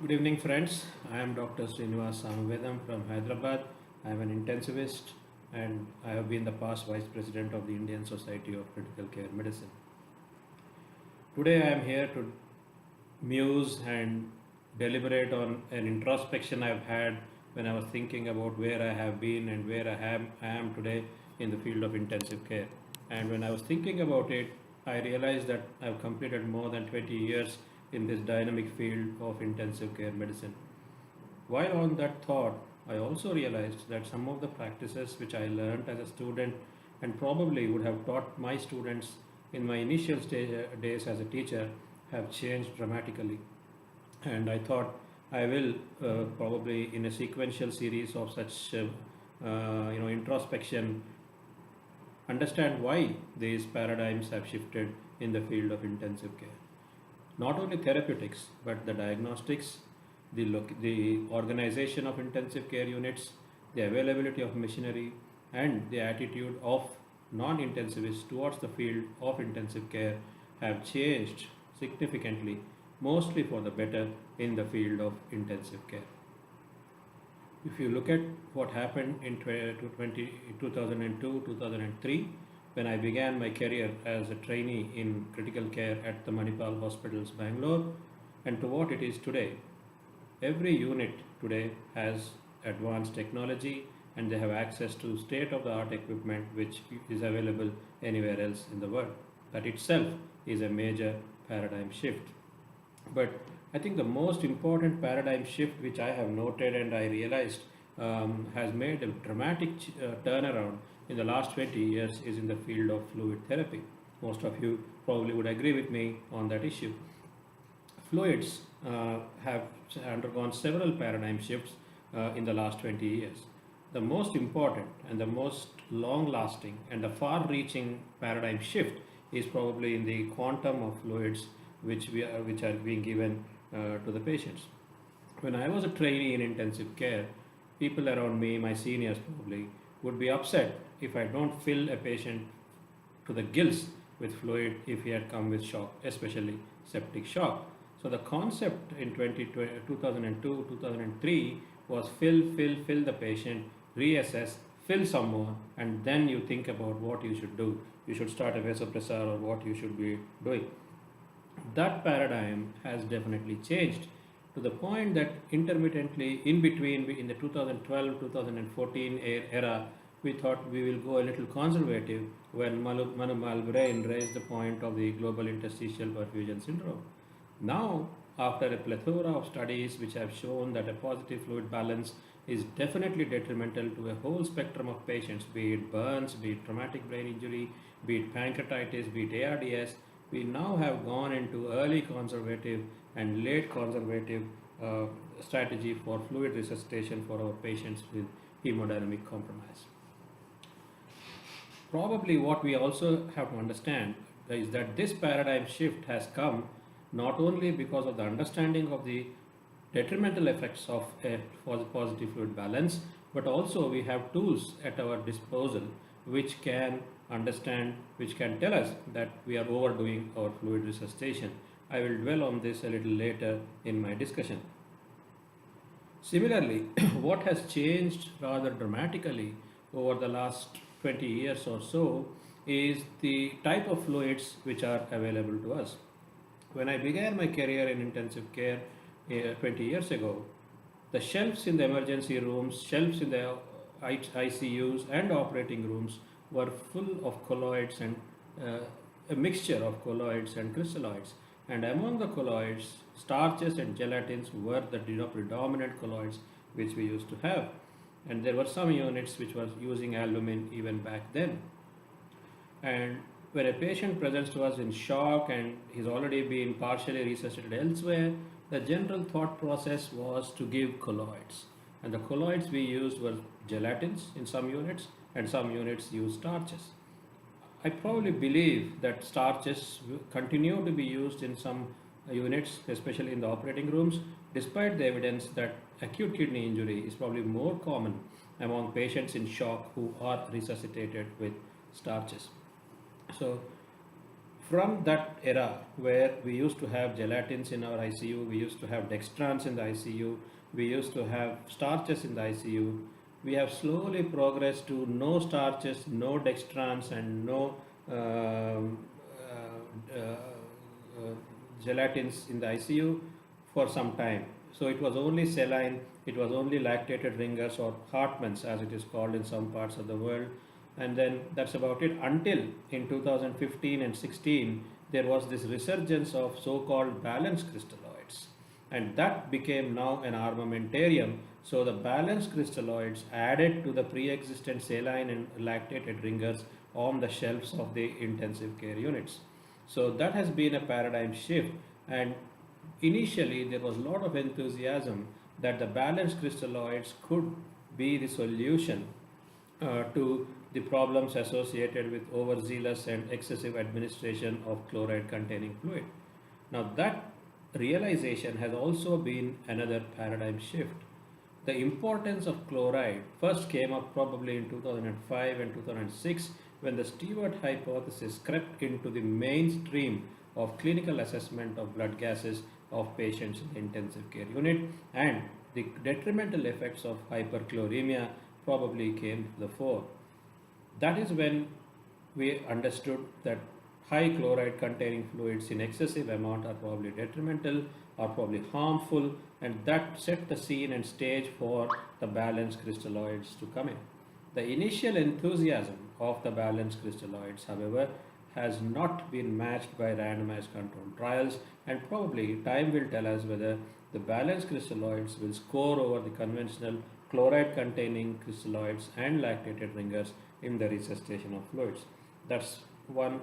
Good evening, friends. I am Dr. Srinivas Samavedam from Hyderabad. I am an intensivist and I have been the past Vice President of the Indian Society of Critical Care Medicine. Today, I am here to muse and deliberate on an introspection I've had when I was thinking about where I have been and where I am today in the field of intensive care. And when I was thinking about it, I realized that I've completed more than 20 years in this dynamic field of intensive care medicine. While on that thought, I also realized that some of the practices which I learned as a student and probably would have taught my students in my initial days as a teacher have changed dramatically. And I thought I will probably in a sequential series of such introspection understand why these paradigms have shifted in the field of intensive care. Not only therapeutics, but the diagnostics, the organization of intensive care units, the availability of machinery, and the attitude of non-intensivists towards the field of intensive care have changed significantly, mostly for the better in the field of intensive care. If you look at what happened in 2002, 2003, when I began my career as a trainee in critical care at the Manipal Hospitals, Bangalore, and to what it is today, every unit today has advanced technology and they have access to state of the art equipment which is available anywhere else in the world. That itself is a major paradigm shift. But I think the most important paradigm shift which I have noted and I realized has made a dramatic turnaround in the last 20 years is in the field of fluid therapy. Most of you probably would agree with me on that issue. Fluids have undergone several paradigm shifts in the last 20 years. The most important and the most long lasting and the far reaching paradigm shift is probably in the quantum of fluids which are being given to the patients. When I was a trainee in intensive care, people around me, my seniors probably, would be upset if I don't fill a patient to the gills with fluid if he had come with shock, especially septic shock. So the concept in 2002, 2003 was fill the patient, reassess, fill some more, and then you think about what you should do. You should start a vasopressor or what you should be doing. That paradigm has definitely changed to the point that intermittently in between in the 2012 2014 era we thought we will go a little conservative when Manu Malbrain raised the point of the global interstitial perfusion syndrome. Now, after a plethora of studies which have shown that a positive fluid balance is definitely detrimental to a whole spectrum of patients, be it burns, be it traumatic brain injury, be it pancreatitis, be it ARDS, we now have gone into early conservative and late conservative uh, strategy for fluid resuscitation for our patients with hemodynamic compromise. Probably what we also have to understand is that this paradigm shift has come not only because of the understanding of the detrimental effects of a positive fluid balance, but also we have tools at our disposal which can understand, which can tell us that we are overdoing our fluid resuscitation. I will dwell on this a little later in my discussion. Similarly, what has changed rather dramatically over the last 20 years or so is the type of fluids which are available to us. When I began my career in intensive care 20 years ago, the shelves in the emergency rooms, shelves in the ICUs and operating rooms were full of colloids and uh, a mixture of colloids and crystalloids. And among the colloids, starches and gelatins were the predominant colloids which we used to have. And there were some units which was using albumin even back then. And when a patient presents to us in shock and he's already been partially resuscitated elsewhere, the general thought process was to give colloids. And the colloids we used were gelatins in some units, and some units used starches. I probably believe that starches continue to be used in some units, especially in the operating rooms, despite the evidence that acute kidney injury is probably more common among patients in shock who are resuscitated with starches. So, from that era where we used to have gelatins in our ICU, we used to have dextrans in the ICU, we used to have starches in the ICU, we have slowly progressed to no starches, no dextrans, and no gelatins in the ICU for some time. So it was only saline, it was only lactated ringers or Hartmann's as it is called in some parts of the world, and then that's about it until in 2015 and 16 there was this resurgence of so-called balanced crystalloids, and that became now an armamentarium. So the balanced crystalloids added to the pre-existent saline and lactated ringers on the shelves of the intensive care units. So that has been a paradigm shift, and initially there was a lot of enthusiasm that the balanced crystalloids could be the solution to the problems associated with overzealous and excessive administration of chloride containing fluid. Now, that realization has also been another paradigm shift. The importance of chloride first came up probably in 2005 and 2006 when the Stewart hypothesis crept into the mainstream of clinical assessment of blood gases of patients in the intensive care unit, and the detrimental effects of hyperchloremia probably came to the fore. That is when we understood that high chloride containing fluids in excessive amount are probably detrimental, are probably harmful, and that set the scene and stage for the balanced crystalloids to come in. The initial enthusiasm of the balanced crystalloids, however, has not been matched by randomized controlled trials, and probably time will tell us whether the balanced crystalloids will score over the conventional chloride containing crystalloids and lactated ringers in the resuscitation of fluids. That's one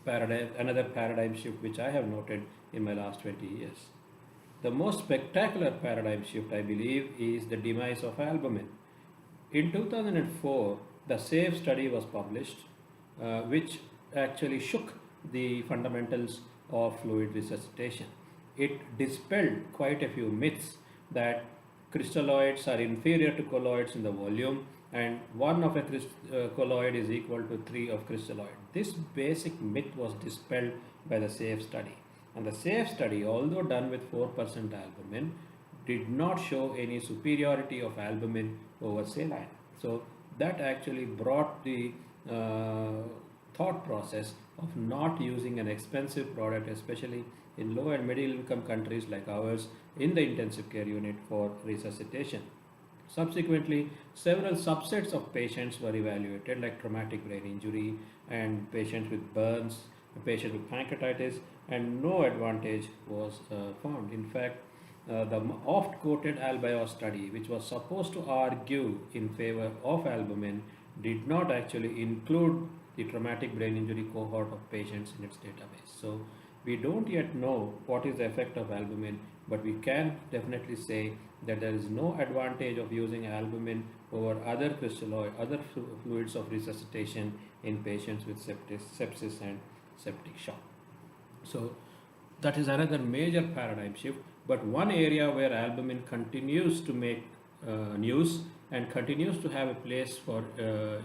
paradigm, another paradigm shift which I have noted in my last 20 years. The most spectacular paradigm shift, I believe, is the demise of albumin. In 2004, the SAFE study was published, which actually shook the fundamentals of fluid resuscitation. It dispelled quite a few myths that crystalloids are inferior to colloids in the volume, and 1 of a colloid is equal to 3 of crystalloid. This basic myth was dispelled by the SAFE study. And the SAFE study, although done with 4% albumin, did not show any superiority of albumin over saline. So that actually brought the thought process of not using an expensive product, especially in low and middle income countries like ours, in the intensive care unit for resuscitation. Subsequently, several subsets of patients were evaluated, like traumatic brain injury and patients with burns, patients with pancreatitis, and no advantage was found. In fact, the oft-quoted Albios study, which was supposed to argue in favor of albumin, did not actually include the traumatic brain injury cohort of patients in its database. So we don't yet know what is the effect of albumin, but we can definitely say that there is no advantage of using albumin over other fluids of resuscitation in patients with sepsis and septic shock. So that is another major paradigm shift. But one area where albumin continues to make news and continues to have a place for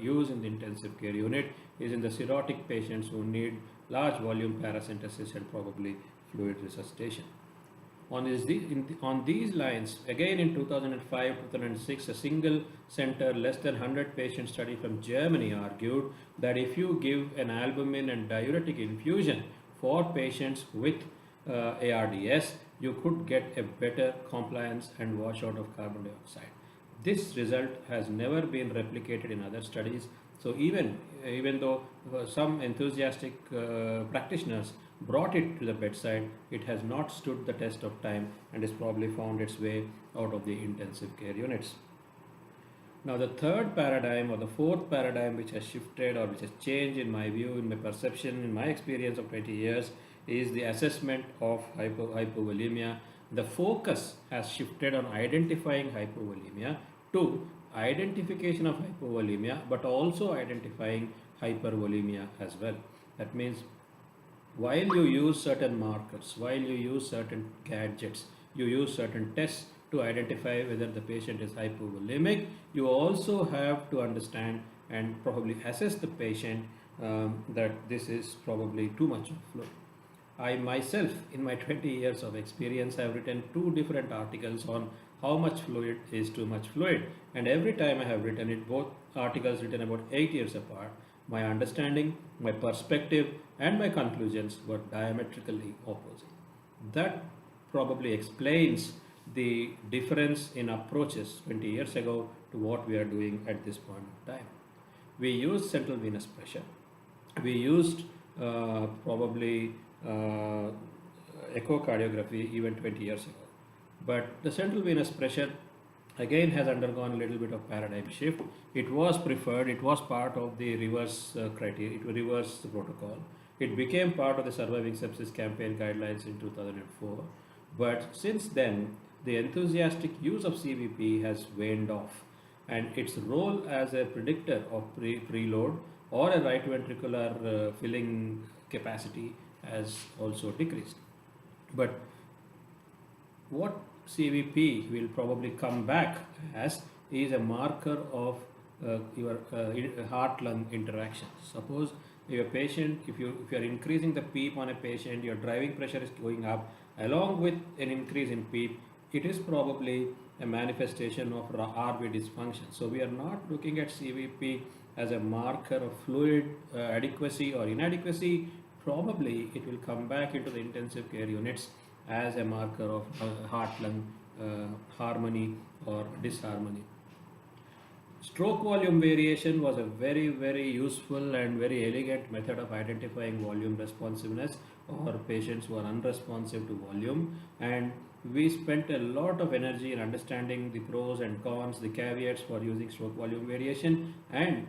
use in the intensive care unit is in the cirrhotic patients who need large volume paracentesis and probably fluid resuscitation. On these lines, again in 2005-2006, a single center, less than 100 patient study from Germany argued that if you give an albumin and diuretic infusion for patients with ARDS, you could get a better compliance and washout of carbon dioxide. This result has never been replicated in other studies. So even though some enthusiastic practitioners brought it to the bedside, it has not stood the test of time and has probably found its way out of the intensive care units. Now the third paradigm, or the fourth paradigm, which has shifted or which has changed in my view, in my perception, in my experience of 20 years, is the assessment of hypovolemia. The focus has shifted on identifying hypovolemia to identification of hypovolemia, but also identifying hypervolemia as well. That means while you use certain markers, while you use certain gadgets, you use certain tests to identify whether the patient is hypovolemic, you also have to understand and probably assess the patient that this is probably too much of fluid. I myself, in my 20 years of experience, have written two different articles on how much fluid is too much fluid. And every time I have written it, both articles written about 8 years apart, my understanding, my perspective, and my conclusions were diametrically opposite. That probably explains the difference in approaches 20 years ago to what we are doing at this point of time. We used central venous pressure. We used probably uh, echocardiography even 20 years ago. But the central venous pressure again has undergone a little bit of paradigm shift. It was preferred, it was part of the reverse criteria, it reversed the protocol. It became part of the Surviving Sepsis Campaign guidelines in 2004. But since then, the enthusiastic use of CVP has waned off, and its role as a predictor of preload or a right ventricular filling capacity has also decreased. But what CVP will probably come back as is a marker of your heart-lung interaction. Suppose your patient, if you are increasing the PEEP on a patient, your driving pressure is going up, along with an increase in PEEP, it is probably a manifestation of RV dysfunction. So we are not looking at CVP as a marker of fluid adequacy or inadequacy. Probably it will come back into the intensive care units as a marker of heart-lung harmony or disharmony. Stroke volume variation was a very, very useful and very elegant method of identifying volume responsiveness or patients who are unresponsive to volume. And we spent a lot of energy in understanding the pros and cons, the caveats for using stroke volume variation. And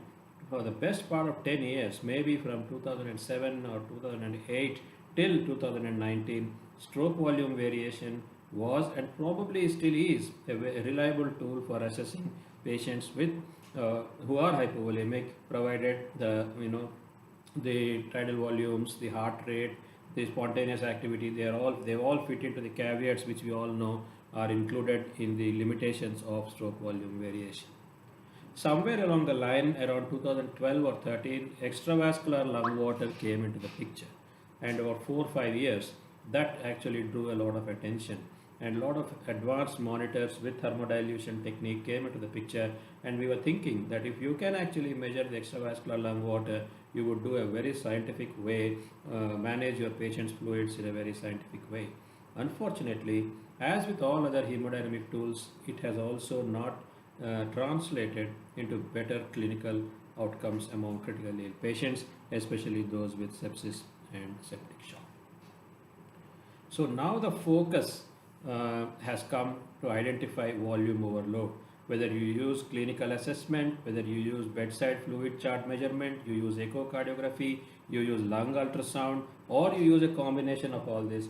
for the best part of 10 years, maybe from 2007 or 2008 till 2019, stroke volume variation was and probably still is a reliable tool for assessing patients with who are hypovolemic, provided the tidal volumes, the heart rate, the spontaneous activity, they all fit into the caveats which we all know are included in the limitations of stroke volume variation. Somewhere along the line, around 2012 or 13, extravascular lung water came into the picture, and over 4 or 5 years, that actually drew a lot of attention. And a lot of advanced monitors with thermodilution technique came into the picture, and we were thinking that if you can actually measure the extravascular lung water, you would do a very scientific way, manage your patient's fluids in a very scientific way. Unfortunately, as with all other hemodynamic tools, it has also not translated into better clinical outcomes among critically ill patients, especially those with sepsis and septic shock. So now the focus has come to identify volume overload. Whether you use clinical assessment, whether you use bedside fluid chart measurement, you use echocardiography, you use lung ultrasound, or you use a combination of all this,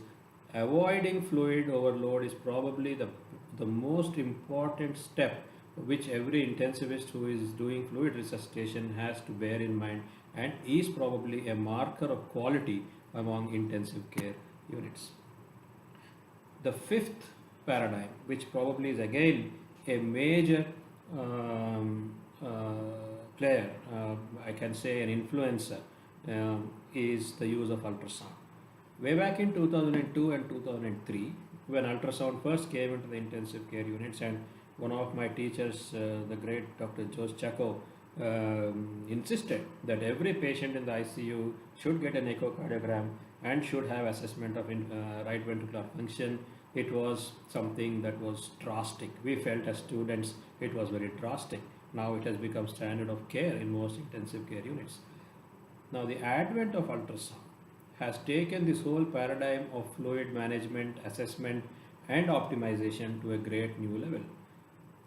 avoiding fluid overload is probably the most important step which every intensivist who is doing fluid resuscitation has to bear in mind, and is probably a marker of quality among intensive care units. The fifth paradigm, which probably is again a major player, I can say an influencer, is the use of ultrasound. Way back in 2002 and 2003, when ultrasound first came into the intensive care units, and one of my teachers, the great Dr. Jose Chaco, insisted that every patient in the ICU should get an echocardiogram and should have assessment of right ventricular function. It was something that was drastic. We felt as students it was very drastic. Now it has become standard of care in most intensive care units. Now the advent of ultrasound has taken this whole paradigm of fluid management, assessment and optimization to a great new level.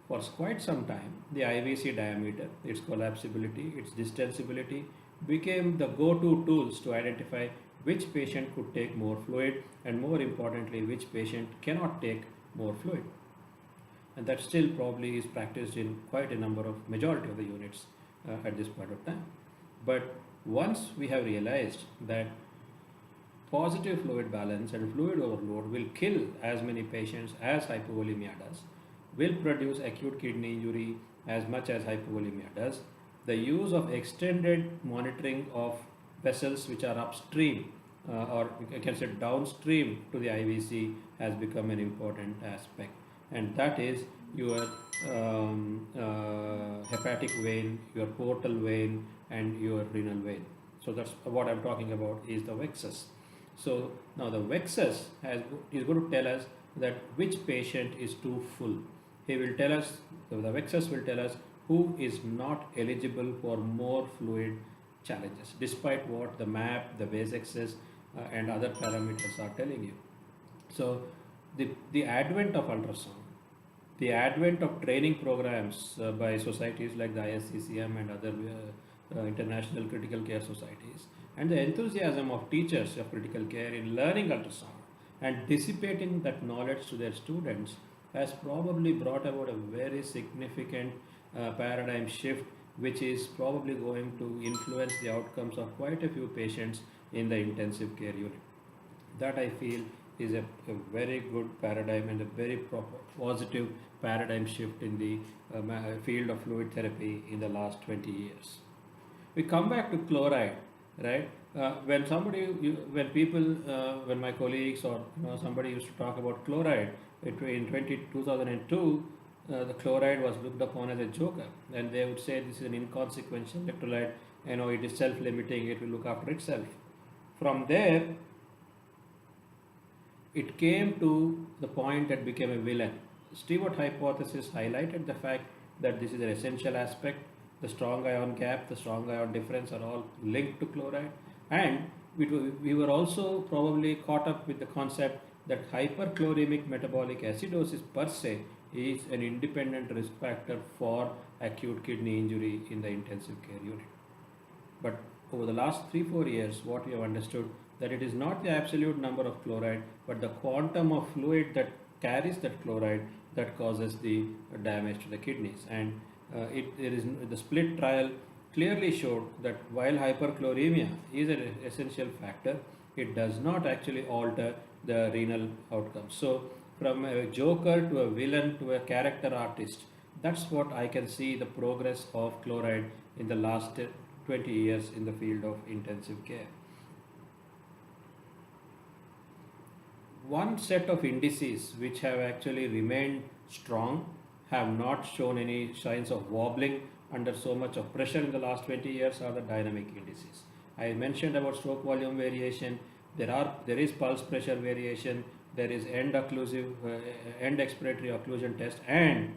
For quite some time, the IVC diameter, its collapsibility, its distensibility became the go-to tools to identify which patient could take more fluid, and more importantly, which patient cannot take more fluid. And that still probably is practiced in quite a number of majority of the units at this point of time. But once we have realized that positive fluid balance and fluid overload will kill as many patients as hypovolemia does, will produce acute kidney injury as much as hypovolemia does, the use of extended monitoring of vessels which are upstream or I can say downstream to the IVC has become an important aspect, and that is your hepatic vein, your portal vein, and your renal vein. So that's what I'm talking about is the vexus. So now the vexus is going to tell us that which patient is too full. He will tell us, the vexus will tell us who is not eligible for more fluid challenges, despite what the map, the Vasexes, and other parameters are telling you. So the advent of ultrasound, the advent of training programs by societies like the ISCCM and other international critical care societies, and the enthusiasm of teachers of critical care in learning ultrasound and dissipating that knowledge to their students has probably brought about a very significant paradigm shift, which is probably going to influence the outcomes of quite a few patients in the intensive care unit. That I feel is a very good paradigm and a very positive paradigm shift in the field of fluid therapy in the last 20 years. We come back to chloride, right? When people, when my colleagues or somebody used to talk about chloride, in 2002, the chloride was looked upon as a joker, and they would say this is an inconsequential electrolyte. It is self-limiting; it will look after itself. From there, it came to the point that became a villain. Stewart hypothesis highlighted the fact that this is an essential aspect. The strong ion gap, the strong ion difference are all linked to chloride, and we were also probably caught up with the concept that hyperchloremic metabolic acidosis per se is an independent risk factor for acute kidney injury in the intensive care unit. But over the last 3-4 years, what we have understood that it is not the absolute number of chloride, but the quantum of fluid that carries that chloride that causes the damage to the kidneys. And the split trial clearly showed that while hyperchloremia is an essential factor, it does not actually alter the renal outcomes. So from a joker to a villain to a character artist, that's what I can see the progress of chloride in the last 20 years in the field of intensive care. One set of indices which have actually remained strong, have not shown any signs of wobbling under so much of pressure in the last 20 years are the dynamic indices. I mentioned about stroke volume variation. There is pulse pressure variation. There is end expiratory occlusion test, and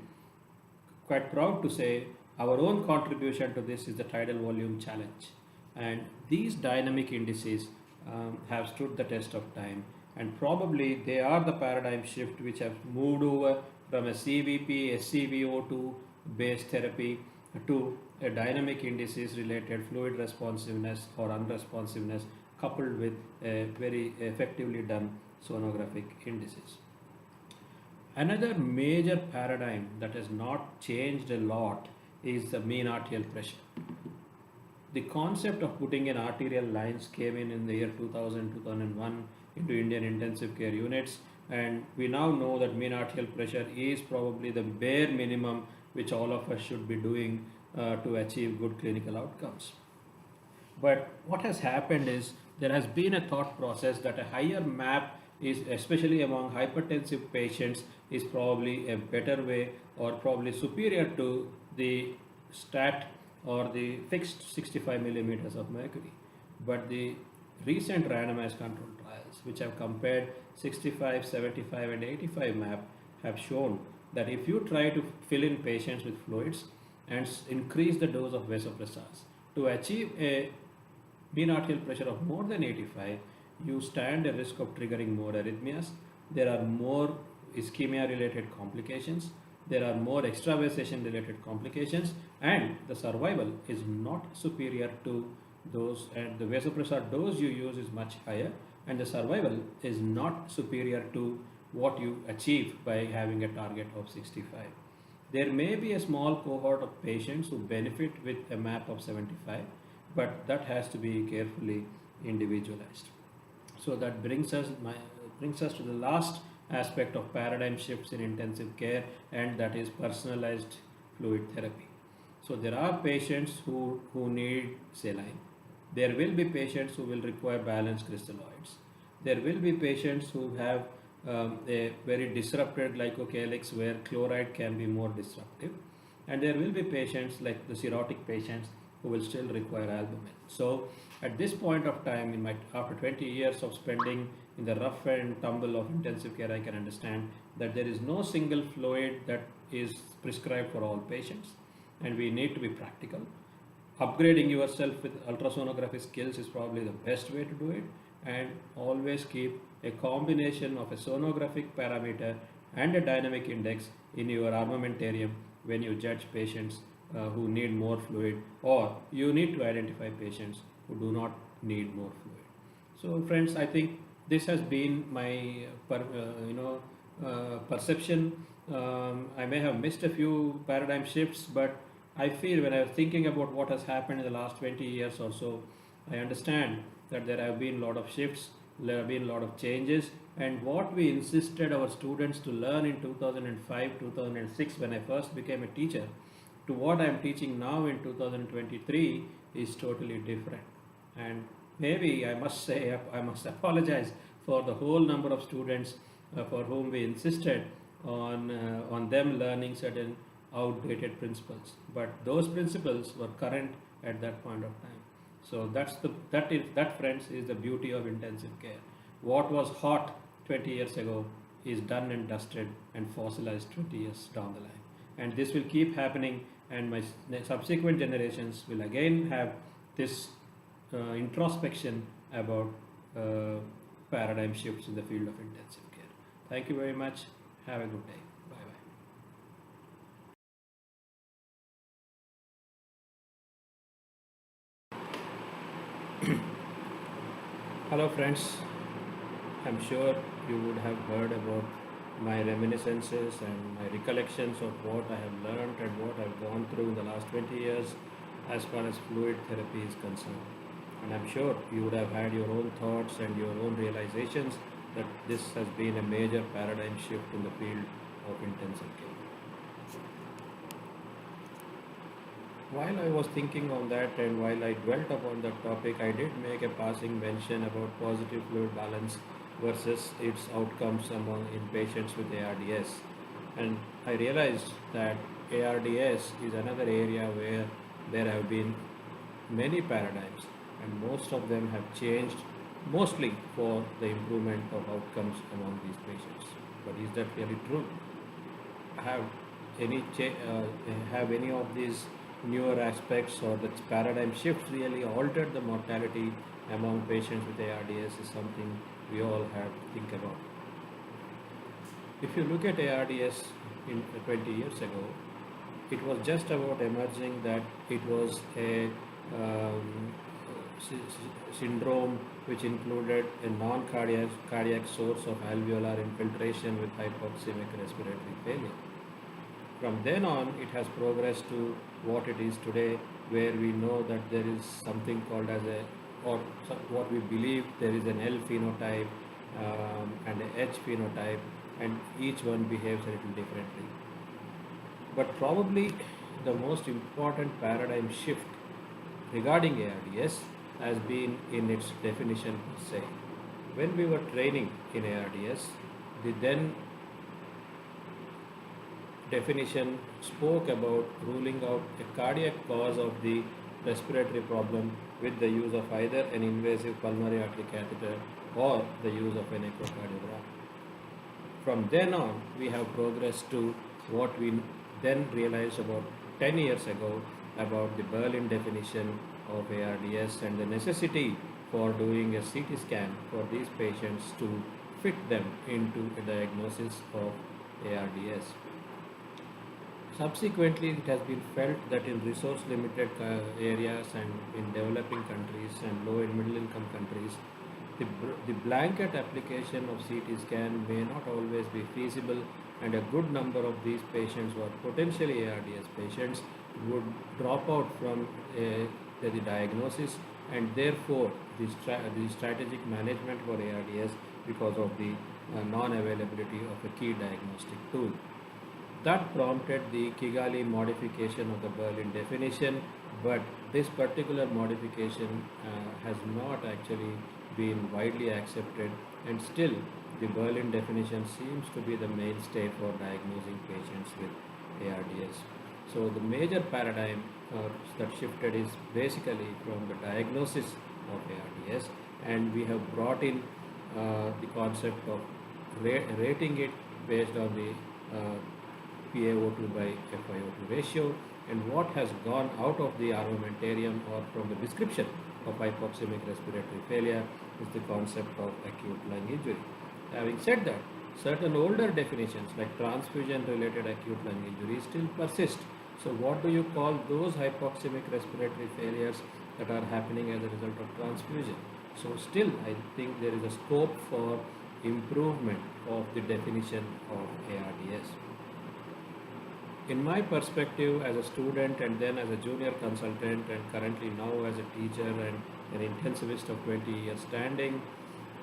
quite proud to say our own contribution to this is the tidal volume challenge. And these dynamic indices have stood the test of time, and probably they are the paradigm shift which have moved over from a CVP, SCVO2 based therapy to a dynamic indices related fluid responsiveness or unresponsiveness coupled with a very effectively done sonographic indices. Another major paradigm that has not changed a lot is the mean arterial pressure. The concept of putting in arterial lines came in the year 2000-2001 into Indian intensive care units, and we now know that mean arterial pressure is probably the bare minimum which all of us should be doing to achieve good clinical outcomes. But what has happened is there has been a thought process that a higher MAP is, especially among hypertensive patients, is probably a better way or probably superior to the stat or the fixed 65 millimeters of mercury. But the recent randomized controlled trials which have compared 65, 75 and 85 MAP have shown that if you try to fill in patients with fluids and increase the dose of vasopressors to achieve a mean arterial pressure of more than 85, you stand a risk of triggering more arrhythmias. There are more ischemia related complications. There are more extravasation related complications, and the survival is not superior to those, and the vasopressor dose you use is much higher, and the survival is not superior to what you achieve by having a target of 65. There may be a small cohort of patients who benefit with a MAP of 75, but that has to be carefully individualized. So that brings us to the last aspect of paradigm shifts in intensive care, and that is personalized fluid therapy. So there are patients who need saline. There will be patients who will require balanced crystalloids. There will be patients who have a very disrupted glycocalyx where chloride can be more disruptive. And there will be patients like the cirrhotic patients who will still require albumin. So at this point of time, after 20 years of spending in the rough and tumble of intensive care, I can understand that there is no single fluid that is prescribed for all patients, and we need to be practical. Upgrading yourself with ultrasonography skills is probably the best way to do it, and always keep a combination of a sonographic parameter and a dynamic index in your armamentarium when you judge patients who need more fluid, or you need to identify patients who do not need more fluid. So friends, I think this has been my perception. I may have missed a few paradigm shifts, but I feel when I was thinking about what has happened in the last 20 years or so, I understand that there have been a lot of shifts, there have been a lot of changes, and what we insisted our students to learn in 2005, 2006 when I first became a teacher, to what I am teaching now in 2023 is totally different. And maybe I must say, I must apologize for the whole number of students for whom we insisted on them learning certain outdated principles. But those principles were current at that point of time. So that friends is the beauty of intensive care. What was hot 20 years ago is done and dusted and fossilized 20 years down the line. And this will keep happening, and my subsequent generations will again have this introspection about paradigm shifts in the field of intensive care. Thank you very much. Have a good day. Bye bye. Hello friends. I'm sure you would have heard about my reminiscences and my recollections of what I have learned and what I've gone through in the last 20 years as far as fluid therapy is concerned. And I'm sure you would have had your own thoughts and your own realizations that this has been a major paradigm shift in the field of intensive care. While I was thinking on that and while I dwelt upon that topic, I did make a passing mention about positive fluid balance versus its outcomes in patients with ARDS. And I realized that ARDS is another area where there have been many paradigms, and most of them have changed mostly for the improvement of outcomes among these patients. But is that really true? Have have any of these newer aspects or the paradigm shifts really altered the mortality among patients with ARDS is something we all have to think about. If you look at ARDS in 20 years ago, it was just about emerging that it was a syndrome which included a non-cardiac source of alveolar infiltration with hypoxemic respiratory failure. From then on, it has progressed to what it is today, where we know that there is something called as what we believe there is an L phenotype and an H phenotype, and each one behaves a little differently. But probably the most important paradigm shift regarding ARDS has been in its definition per se. When we were training in ARDS, the then definition spoke about ruling out a cardiac cause of the respiratory problem with the use of either an invasive pulmonary artery catheter or the use of an echocardiogram. From then on, we have progressed to what we then realized about 10 years ago about the Berlin definition of ARDS and the necessity for doing a CT scan for these patients to fit them into a diagnosis of ARDS. Subsequently, it has been felt that in resource-limited areas and in developing countries and low and middle-income countries, the blanket application of CT scan may not always be feasible, and a good number of these patients who are potentially ARDS patients would drop out from the diagnosis, and therefore the strategic management for ARDS because of the non-availability of a key diagnostic tool. That prompted the Kigali modification of the Berlin definition, but this particular modification has not actually been widely accepted, and still the Berlin definition seems to be the mainstay for diagnosing patients with ARDS. So the major paradigm that shifted is basically from the diagnosis of ARDS, and we have brought in the concept of rating it based on the PaO2 by FiO2 ratio, and what has gone out of the armamentarium or from the description of hypoxemic respiratory failure is the concept of acute lung injury. Having said that, certain older definitions like transfusion related acute lung injury still persist. So what do you call those hypoxemic respiratory failures that are happening as a result of transfusion? So still I think there is a scope for improvement of the definition of ARDS. In my perspective as a student and then as a junior consultant and currently now as a teacher and an intensivist of 20 years standing,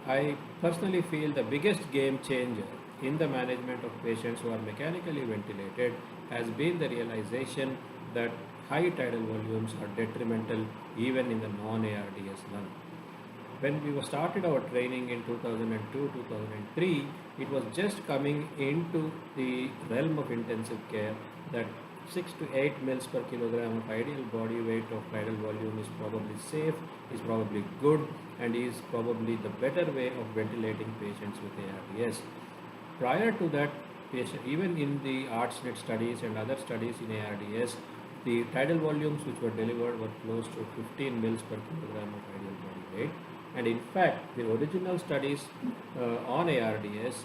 I personally feel the biggest game changer in the management of patients who are mechanically ventilated has been the realization that high tidal volumes are detrimental even in the non-ARDS lung. When we started our training in 2002-2003, it was just coming into the realm of intensive care that 6 to 8 mils per kilogram of ideal body weight of tidal volume is probably safe, is probably good, and is probably the better way of ventilating patients with ARDS. Prior to that, even in the ARDSNet studies and other studies in ARDS, the tidal volumes which were delivered were close to 15 mils per kilogram of ideal body weight. And in fact, the original studies on ARDS,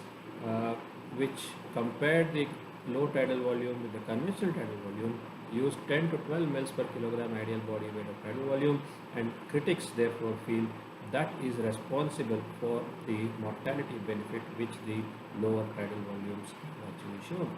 which compared the low tidal volume with the conventional tidal volume, used 10 to 12 mils per kilogram ideal body weight of tidal volume, and critics therefore feel that is responsible for the mortality benefit which the lower tidal volumes have actually shown.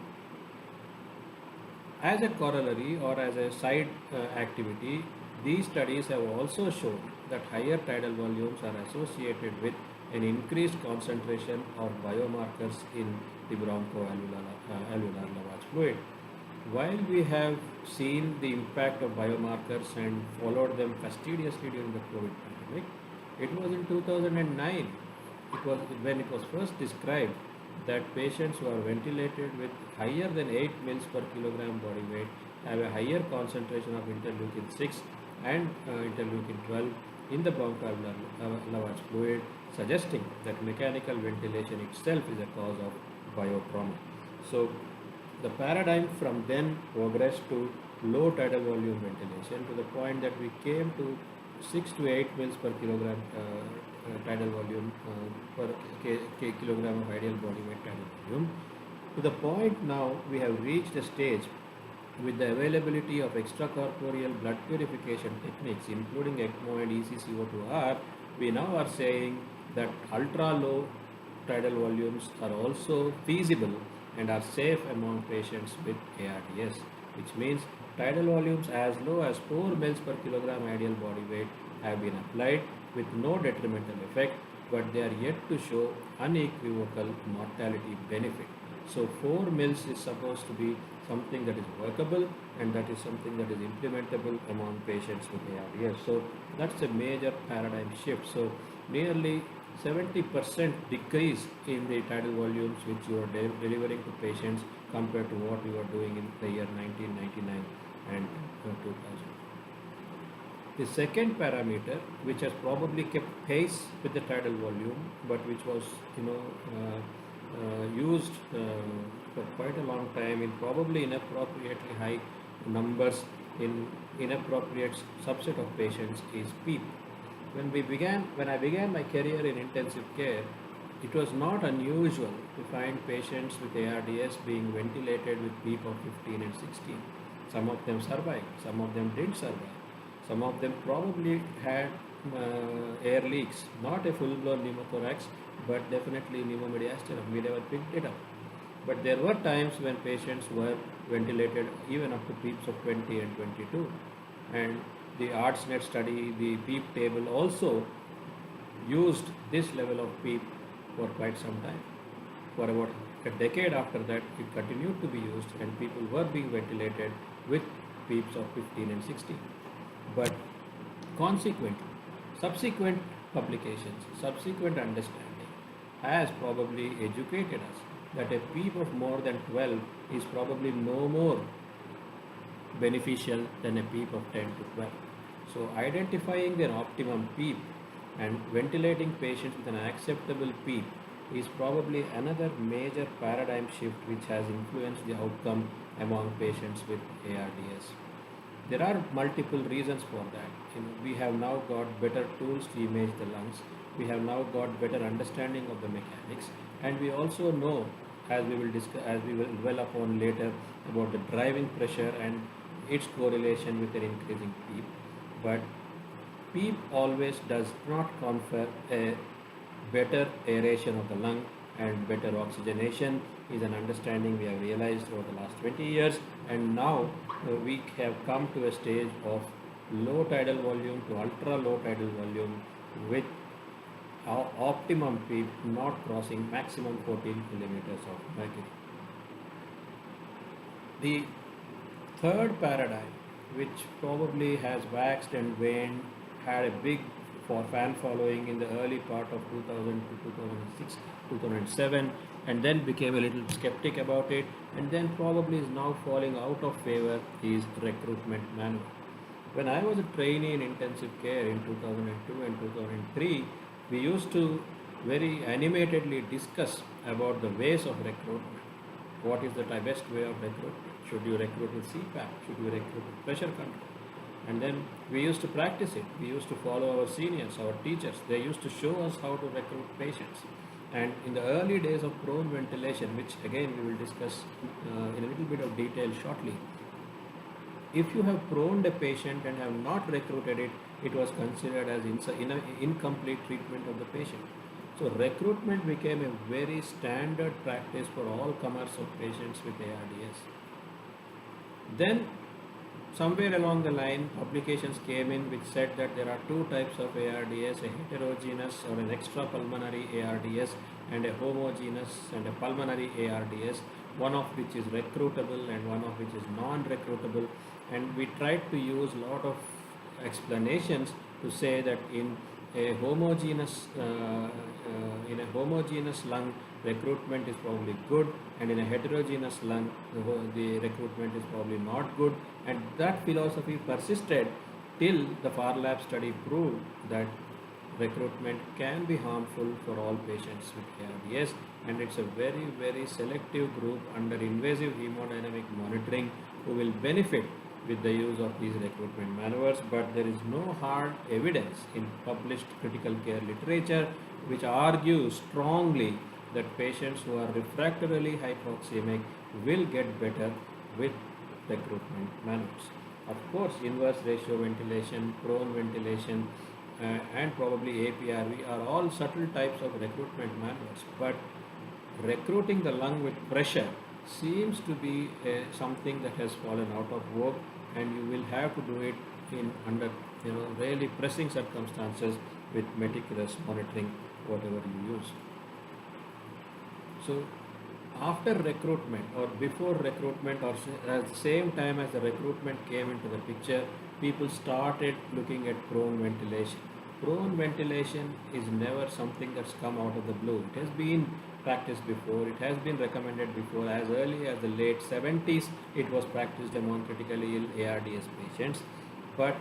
As a corollary or as a side activity, these studies have also shown that higher tidal volumes are associated with an increased concentration of biomarkers in the bronchoalveolar lavage fluid. While we have seen the impact of biomarkers and followed them fastidiously during the COVID pandemic, it was in 2009, when it was first described that patients who are ventilated with higher than 8 mils per kilogram body weight have a higher concentration of interleukin 6 and interleukin 12 in the bronchoalveolar lavage fluid, suggesting that mechanical ventilation itself is a cause of biotrauma. So the paradigm from then progressed to low tidal volume ventilation to the point that we came to 6 to 8 mils per kilogram tidal volume per kilogram of ideal body weight tidal volume. To the point now we have reached a stage with the availability of extracorporeal blood purification techniques including ECMO and ECCO2R, we now are saying that ultra low tidal volumes are also feasible and are safe among patients with ARDS, which means tidal volumes as low as 4 mils per kilogram ideal body weight have been applied with no detrimental effect, but they are yet to show unequivocal mortality benefit. So 4 mils is supposed to be something that is workable and that is something that is implementable among patients with ARDS. So that's a major paradigm shift. So nearly 70% decrease in the tidal volumes which you are delivering to patients compared to what we were doing in the year 1999 and 2000. The second parameter, which has probably kept pace with the tidal volume, but which was used for quite a long time in probably inappropriately high numbers in inappropriate subset of patients, is PEEP. When I began my career in intensive care, it was not unusual to find patients with ARDS being ventilated with PEEP of 15 and 16. Some of them survived, some of them didn't survive. Some of them probably had air leaks, not a full-blown pneumothorax, but definitely pneumomediastinum. We never picked it up. But there were times when patients were ventilated even up to PEEPs of 20 and 22. And the ARDSNet study, the PEEP table also used this level of PEEP for quite some time, for about A decade after that, it continued to be used and people were being ventilated with PEEPs of 15 and 16. But consequently, subsequent publications, subsequent understanding has probably educated us that a PEEP of more than 12 is probably no more beneficial than a PEEP of 10 to 12. So identifying an optimum PEEP and ventilating patients with an acceptable PEEP is probably another major paradigm shift which has influenced the outcome among patients with ARDS. There are multiple reasons for that. We have now got better tools to image the lungs. We have now got better understanding of the mechanics, and we also know, as we will discuss, as we will dwell upon later, about the driving pressure and its correlation with an increasing PEEP. But PEEP always does not confer a better aeration of the lung, and better oxygenation is an understanding we have realized over the last 20 years, and now we have come to a stage of low tidal volume to ultra low tidal volume with our optimum PEEP not crossing maximum 14 millimeters of mercury. The third paradigm, which probably has waxed and waned, had a big fan following in the early part of 2000 to 2006, 2007, and then became a little skeptic about it, and then probably is now falling out of favor, is recruitment manual. When I was a trainee in intensive care in 2002 and 2003, we used to very animatedly discuss about the ways of recruitment. What is the best way of recruitment? Should you recruit with CPAP? Should you recruit with pressure control? And then we used to practice it. We used to follow our seniors, our teachers. They used to show us how to recruit patients. And in the early days of prone ventilation, which again we will discuss in a little bit of detail shortly, if you have proned a patient and have not recruited it, it was considered as incomplete treatment of the patient. So recruitment became a very standard practice for all comers of patients with ARDS. Then somewhere along the line, publications came in which said that there are two types of ARDS, a heterogeneous or an extrapulmonary ARDS and a homogeneous and a pulmonary ARDS, one of which is recruitable and one of which is non-recruitable. And we tried to use a lot of explanations to say that in a homogeneous lung, recruitment is probably good, and in a heterogeneous lung, the recruitment is probably not good. And that philosophy persisted till the Farlap study proved that recruitment can be harmful for all patients with ARDS, and it's a very, very selective group under invasive hemodynamic monitoring who will benefit with the use of these recruitment maneuvers. But there is no hard evidence in published critical care literature which argues strongly that patients who are refractorily hypoxemic will get better with recruitment maneuvers. Of course, inverse ratio ventilation, prone ventilation, and probably APRV are all subtle types of recruitment maneuvers, but recruiting the lung with pressure seems to be something that has fallen out of vogue, and you will have to do it in under really pressing circumstances with meticulous monitoring whatever you use. So after recruitment or before recruitment or at the same time as the recruitment came into the picture, people started looking at prone ventilation. Prone ventilation is never something that's come out of the blue. It has been practiced before, it has been recommended before. As early as the late 70s, it was practiced among critically ill ARDS patients. But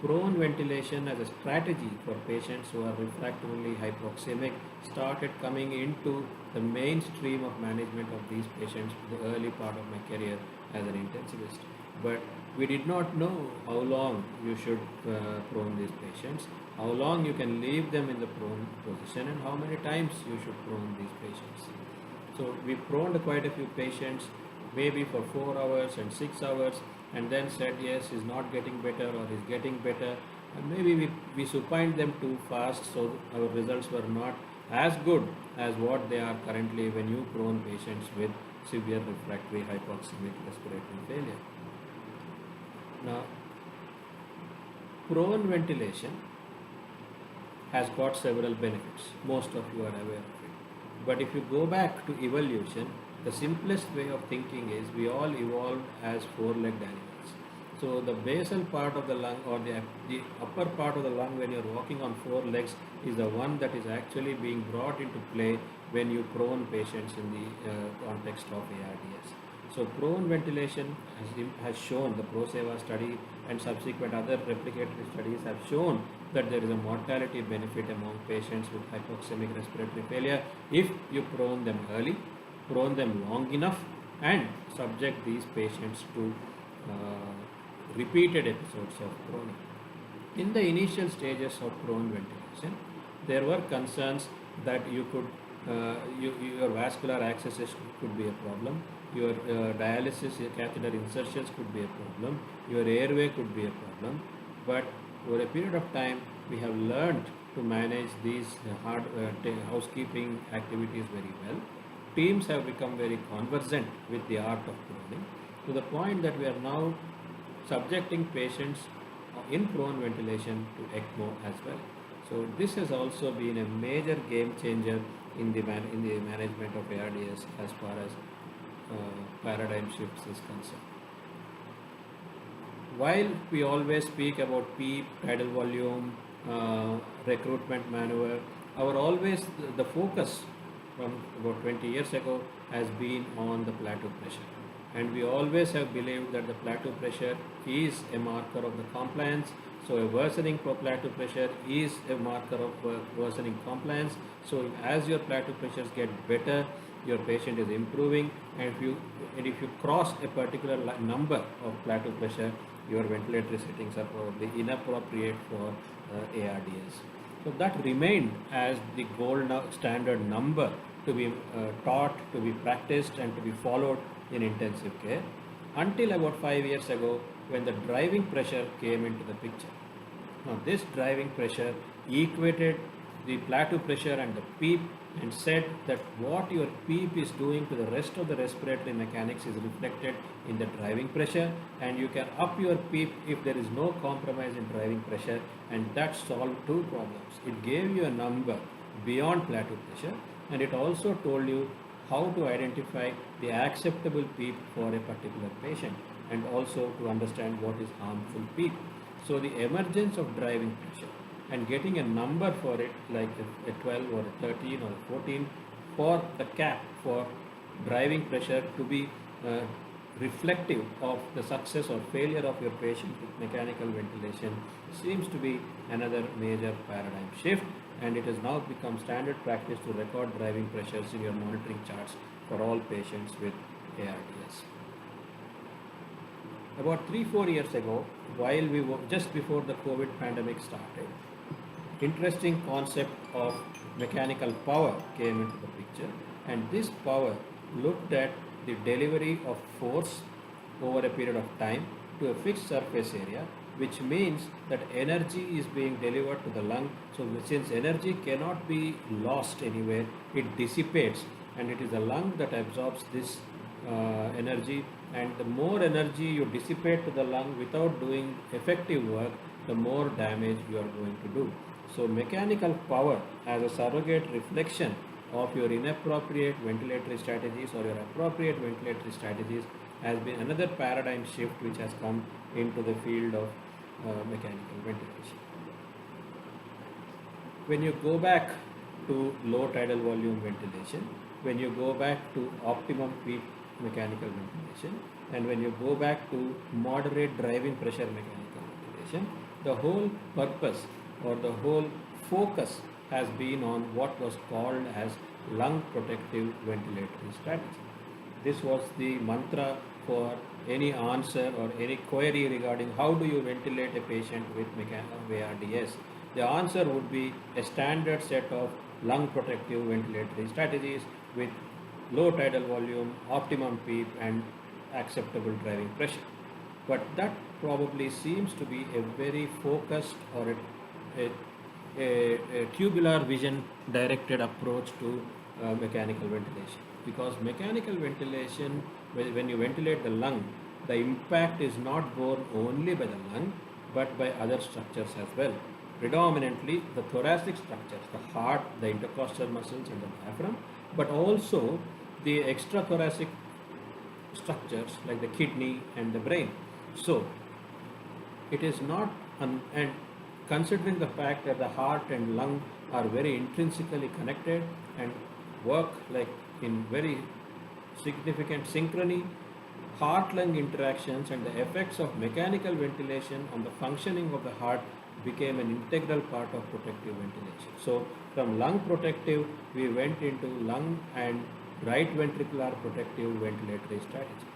prone ventilation as a strategy for patients who are refractorily hypoxemic started coming into the mainstream of management of these patients in the early part of my career as an intensivist. But we did not know how long you should prone these patients, how long you can leave them in the prone position, and how many times you should prone these patients. So we proned quite a few patients, maybe for 4 hours and 6 hours, and then said yes, he's not getting better or he's getting better, and maybe we supined them too fast, so our results were not as good as what they are currently when you prone patients with severe refractory hypoxemic respiratory failure. Now, prone ventilation has got several benefits. Most of you are aware of it. But if you go back to evolution, the simplest way of thinking is we all evolved as four-legged animals. So the basal part of the lung, or the upper part of the lung when you're walking on four legs, is the one that is actually being brought into play when you prone patients in the context of ARDS. So prone ventilation has shown, the ProSeva study and subsequent other replicatory studies have shown that there is a mortality benefit among patients with hypoxemic respiratory failure if you prone them early, prone them long enough, and subject these patients to repeated episodes of proning. In the initial stages of prone ventilation, there were concerns that your vascular accesses could be a problem, your dialysis, your catheter insertions could be a problem, your airway could be a problem. But over a period of time, we have learned to manage these hard housekeeping activities very well. Teams have become very conversant with the art of proning, to the point that we are now subjecting patients in prone ventilation to ECMO as well. So this has also been a major game changer in the management of ARDS as far as paradigm shifts is concerned. While we always speak about PEEP, tidal volume, recruitment maneuver, the focus from about 20 years ago has been on the plateau pressure. And we always have believed that the plateau pressure is a marker of the compliance. So a worsening plateau pressure is a marker of worsening compliance. So as your plateau pressures get better, your patient is improving, and if you cross a particular number of plateau pressure, your ventilatory settings are probably inappropriate for ARDS. So that remained as the gold standard number to be taught, to be practiced, and to be followed in intensive care, until about 5 years ago, when the driving pressure came into the picture. Now this driving pressure equated the plateau pressure and the PEEP, and said that what your PEEP is doing to the rest of the respiratory mechanics is reflected in the driving pressure, and you can up your PEEP if there is no compromise in driving pressure, and that solved two problems. It gave you a number beyond plateau pressure, and it also told you how to identify the acceptable PEEP for a particular patient, and also to understand what is harmful PEEP. So the emergence of driving pressure and getting a number for it, like a 12 or a 13 or a 14, for the cap for driving pressure to be reflective of the success or failure of your patient with mechanical ventilation, seems to be another major paradigm shift, and it has now become standard practice to record driving pressures in your monitoring charts for all patients with ARDS. About 3-4 years ago, while we were just before the COVID pandemic started, interesting concept of mechanical power came into the picture, and this power looked at the delivery of force over a period of time to a fixed surface area, which means that energy is being delivered to the lung. So since energy cannot be lost anywhere, it dissipates, and it is the lung that absorbs this energy, and the more energy you dissipate to the lung without doing effective work, the more damage you are going to do. So mechanical power as a surrogate reflection of your inappropriate ventilatory strategies or your appropriate ventilatory strategies has been another paradigm shift which has come into the field of mechanical ventilation. When you go back to low tidal volume ventilation, when you go back to optimum PEEP mechanical ventilation, and when you go back to moderate driving pressure mechanical ventilation, the whole purpose or the whole focus has been on what was called as lung protective ventilatory strategy. This was the mantra for any answer or any query regarding how do you ventilate a patient with ARDS. The answer would be a standard set of lung protective ventilatory strategies with low tidal volume, optimum PEEP, and acceptable driving pressure. But that probably seems to be a very focused or a tubular vision directed approach to mechanical ventilation, because mechanical ventilation, when you ventilate the lung, the impact is not borne only by the lung but by other structures as well. predominantly the thoracic structures, the heart, the intercostal muscles and the diaphragm, but also the extrathoracic structures like the kidney and the brain. So it is not, and considering the fact that the heart and lung are very intrinsically connected and work like in very significant synchrony, heart-lung interactions and the effects of mechanical ventilation on the functioning of the heart became an integral part of protective ventilation. So from lung protective, we went into lung and right ventricular protective ventilatory strategy.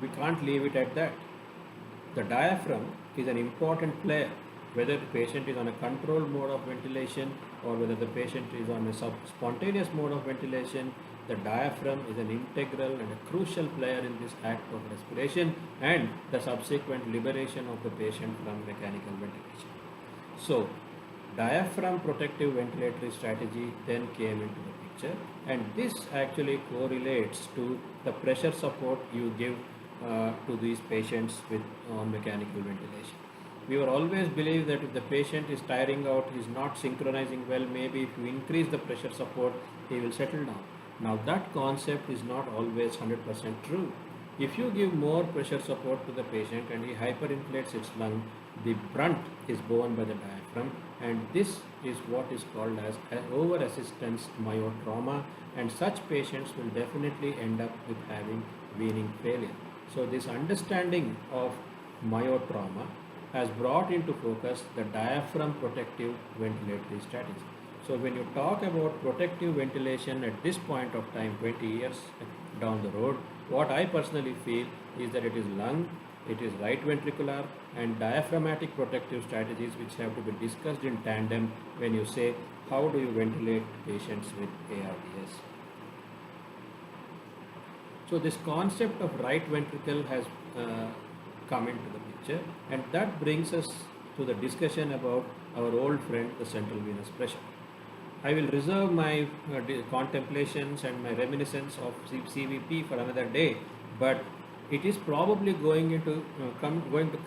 We can't leave it at that. The diaphragm is an important player, whether the patient is on a controlled mode of ventilation or whether the patient is on a spontaneous mode of ventilation. The diaphragm is an integral and a crucial player in this act of respiration and the subsequent liberation of the patient from mechanical ventilation. So, diaphragm protective ventilatory strategy then came into the picture, and this actually correlates to the pressure support you give to these patients with mechanical ventilation. We were always believed that if the patient is tiring out, he is not synchronizing well, maybe if you increase the pressure support, he will settle down. Now that concept is not always 100% true. If you give more pressure support to the patient and he hyperinflates its lung, the brunt is borne by the diaphragm, and this is what is called as over-assistance myotrauma, and such patients will definitely end up with having weaning failure. So this understanding of myotrauma has brought into focus the diaphragm protective ventilatory strategy. So when you talk about protective ventilation at this point of time, 20 years down the road, what I personally feel is that it is lung, it is right ventricular and diaphragmatic protective strategies which have to be discussed in tandem when you say how do you ventilate patients with ARDS. So this concept of right ventricle has come into the picture, and that brings us to the discussion about our old friend the central venous pressure. I will reserve my contemplations and my reminiscence of CVP for another day, but it is probably going to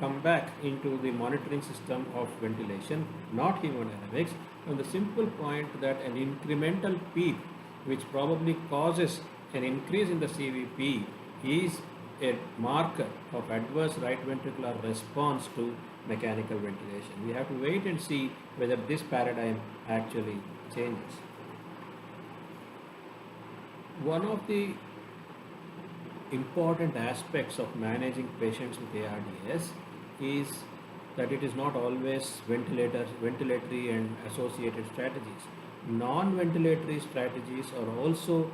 come back into the monitoring system of ventilation, not hemodynamics, on the simple point that an incremental peak which probably causes an increase in the CVP is a marker of adverse right ventricular response to mechanical ventilation. We have to wait and see whether this paradigm actually changes. One of the important aspects of managing patients with ARDS is that it is not always ventilatory and associated strategies. Non-ventilatory strategies are also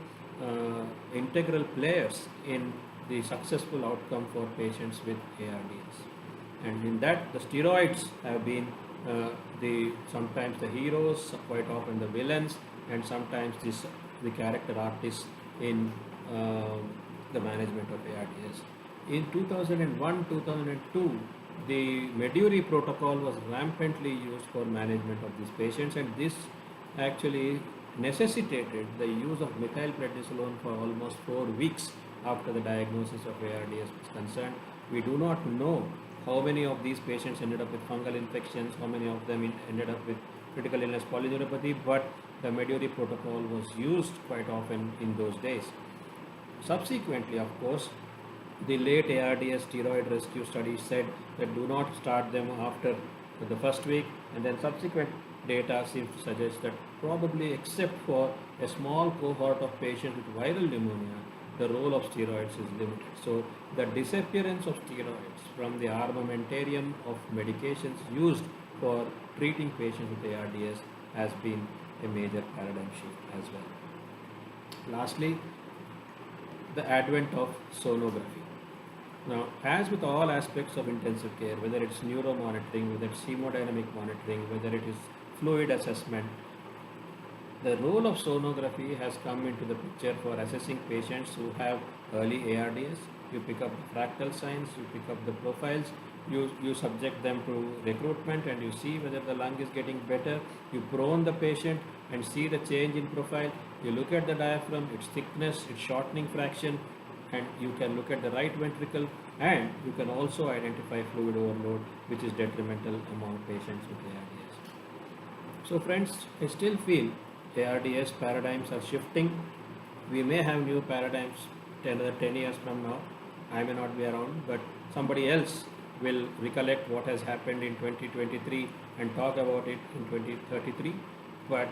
integral players in the successful outcome for patients with ARDS. And in that, the steroids have been sometimes the heroes, quite often the villains, and sometimes the character artists in the management of ARDS. In 2001-2002, the Meduri protocol was rampantly used for management of these patients, and this actually necessitated the use of methylprednisolone for almost 4 weeks after the diagnosis of ARDS was concerned. We do not know how many of these patients ended up with fungal infections, how many of them ended up with critical illness polyneuropathy, but the Meduri protocol was used quite often in those days. Subsequently, of course, the late ARDS steroid rescue study said that do not start them after the first week, and then subsequent data seems to suggest that probably except for a small cohort of patients with viral pneumonia, the role of steroids is limited. So the disappearance of steroids from the armamentarium of medications used for treating patients with ARDS has been a major paradigm shift as well. Lastly, the advent of sonography. Now, as with all aspects of intensive care, whether it's neuromonitoring, whether it's hemodynamic monitoring, whether it is fluid assessment, the role of sonography has come into the picture for assessing patients who have early ARDS. You pick up the fractal signs, you pick up the profiles, you subject them to recruitment and you see whether the lung is getting better. You prone the patient and see the change in profile. You look at the diaphragm, its thickness, its shortening fraction, and you can look at the right ventricle And you can also identify fluid overload, which is detrimental among patients with ARDS. So, friends, I still feel ARDS paradigms are shifting. We may have new paradigms 10 years from now. I may not be around, but somebody else will recollect what has happened in 2023 and talk about it in 2033. But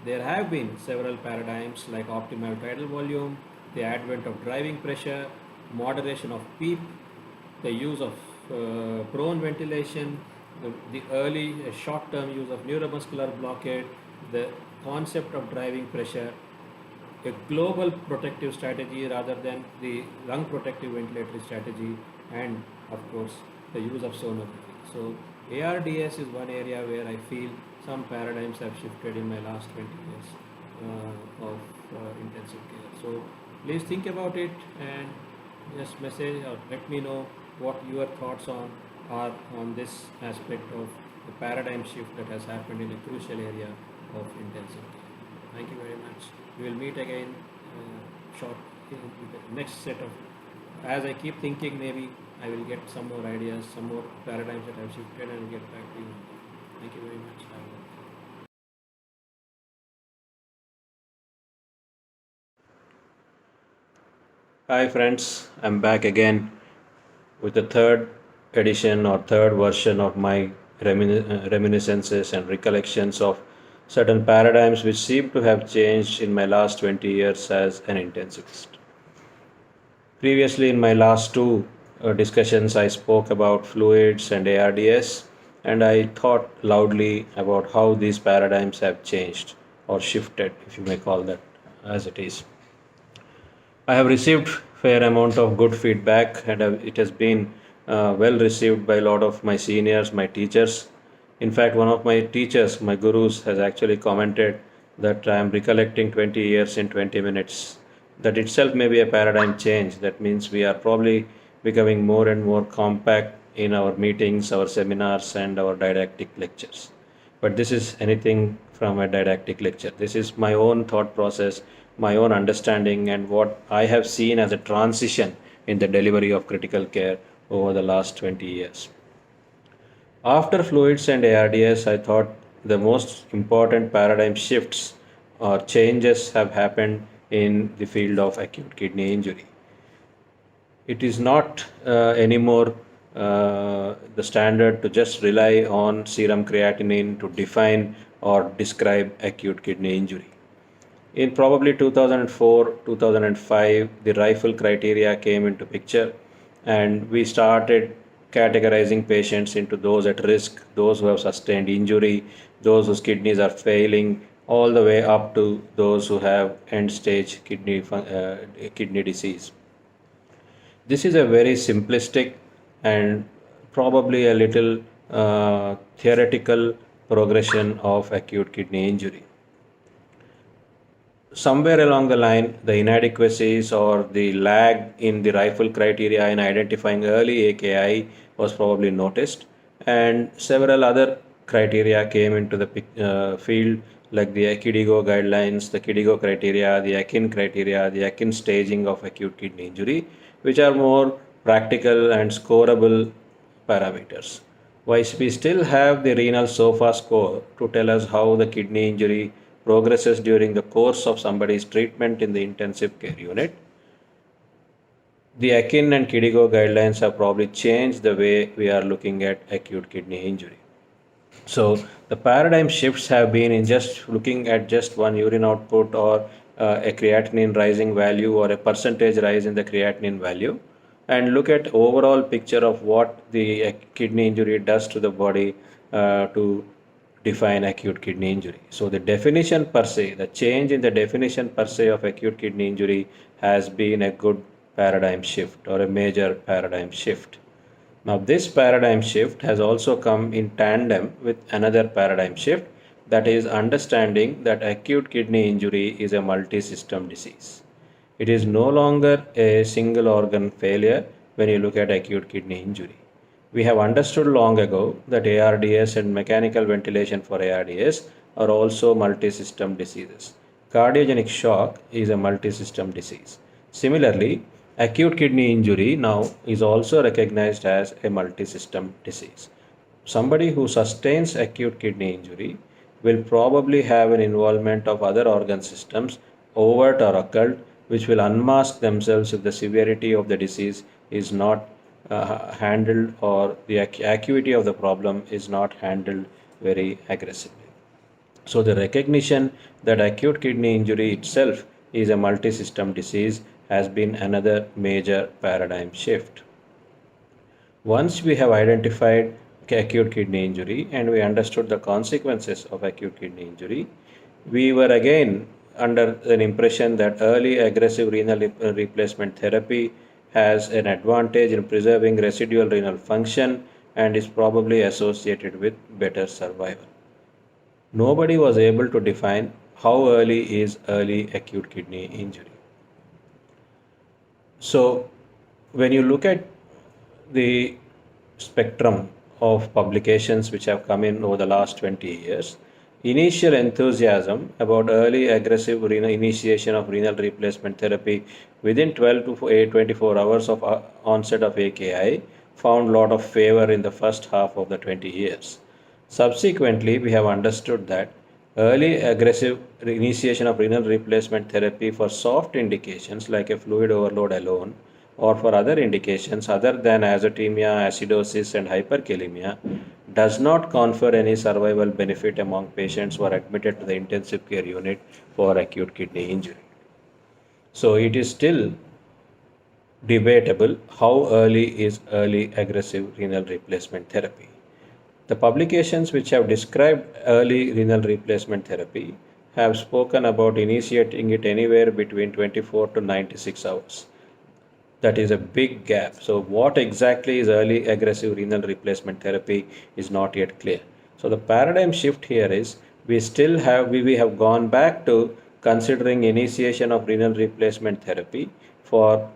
there have been several paradigms like optimal tidal volume, the advent of driving pressure, moderation of PEEP, the use of prone ventilation, the early short-term use of neuromuscular blockade, the concept of driving pressure, a global protective strategy rather than the lung protective ventilatory strategy, and of course the use of sonography. So ARDS is one area where I feel some paradigms have shifted in my last 20 years of intensive care. So please think about it and just message or let me know what your thoughts are on this aspect of the paradigm shift that has happened in a crucial area of intensive care. Thank you very much. We will meet again short in the next set of. As I keep thinking, maybe I will get some more ideas, some more paradigms that have shifted, and will get back to you. Thank you very much. Hi friends, I'm back again with the third edition or third version of my reminiscences and recollections of certain paradigms which seem to have changed in my last 20 years as an intensivist. Previously, in my last two discussions, I spoke about fluids and ARDS, and I thought loudly about how these paradigms have changed or shifted, if you may call that as it is. I have received fair amount of good feedback, and it has been well received by a lot of my seniors, my teachers. In fact, one of my teachers, my gurus, has actually commented that I am recollecting 20 years in 20 minutes. That itself may be a paradigm change. That means we are probably becoming more and more compact in our meetings, our seminars, and our didactic lectures. But this is anything from a didactic lecture. This is my own thought process, my own understanding, and what I have seen as a transition in the delivery of critical care over the last 20 years. After fluids and ARDS, I thought the most important paradigm shifts or changes have happened in the field of acute kidney injury. It is not anymore the standard to just rely on serum creatinine to define or describe acute kidney injury. In probably 2004, 2005, the rifle criteria came into picture, and we started categorizing patients into those at risk, those who have sustained injury, those whose kidneys are failing, all the way up to those who have end-stage kidney disease. This is a very simplistic and probably a little theoretical progression of acute kidney injury. Somewhere along the line, the inadequacies or the lag in the rifle criteria in identifying early AKI was probably noticed, and several other criteria came into the field, like the KDIGO guidelines, the KDIGO criteria, the AKIN criteria, the AKIN staging of acute kidney injury, which are more practical and scoreable parameters. While we still have the renal SOFA score to tell us how the kidney injury progresses during the course of somebody's treatment in the intensive care unit, the AKIN and KDIGO guidelines have probably changed the way we are looking at acute kidney injury. So the paradigm shifts have been in just looking at just one urine output or a creatinine rising value or a percentage rise in the creatinine value, and look at overall picture of what the kidney injury does to the body to define acute kidney injury. So the definition per se, the change in the definition per se of acute kidney injury has been a good paradigm shift or a major paradigm shift. Now, this paradigm shift has also come in tandem with another paradigm shift, that is understanding that acute kidney injury is a multi-system disease. It is no longer a single organ failure when you look at acute kidney injury. We have understood long ago that ARDS and mechanical ventilation for ARDS are also multi-system diseases. Cardiogenic shock is a multi-system disease. Similarly, Acute kidney injury now is also recognized as a multi-system disease. Somebody who sustains acute kidney injury will probably have an involvement of other organ systems, overt or occult, which will unmask themselves if the severity of the disease is not handled or the acuity of the problem is not handled very aggressively. So, the recognition that acute kidney injury itself is a multi system disease has been another major paradigm shift. Once we have identified acute kidney injury and we understood the consequences of acute kidney injury, we were again under an impression that early aggressive renal replacement therapy has an advantage in preserving residual renal function and is probably associated with better survival. Nobody was able to define how early is early acute kidney injury. So, when you look at the spectrum of publications which have come in over the last 20 years, initial enthusiasm about early aggressive renal initiation of renal replacement therapy within 12 to 24 hours of onset of AKI found a lot of favor in the first half of the 20 years. Subsequently, we have understood that early aggressive initiation of renal replacement therapy for soft indications like a fluid overload alone or for other indications other than azotemia, acidosis, and hyperkalemia does not confer any survival benefit among patients who are admitted to the intensive care unit for acute kidney injury. So it is still debatable how early is early aggressive renal replacement therapy. The publications which have described early renal replacement therapy have spoken about initiating it anywhere between 24 to 96 hours. That is a big gap. So, what exactly is early aggressive renal replacement therapy is not yet clear. So, the paradigm shift here is we have gone back to considering initiation of renal replacement therapy for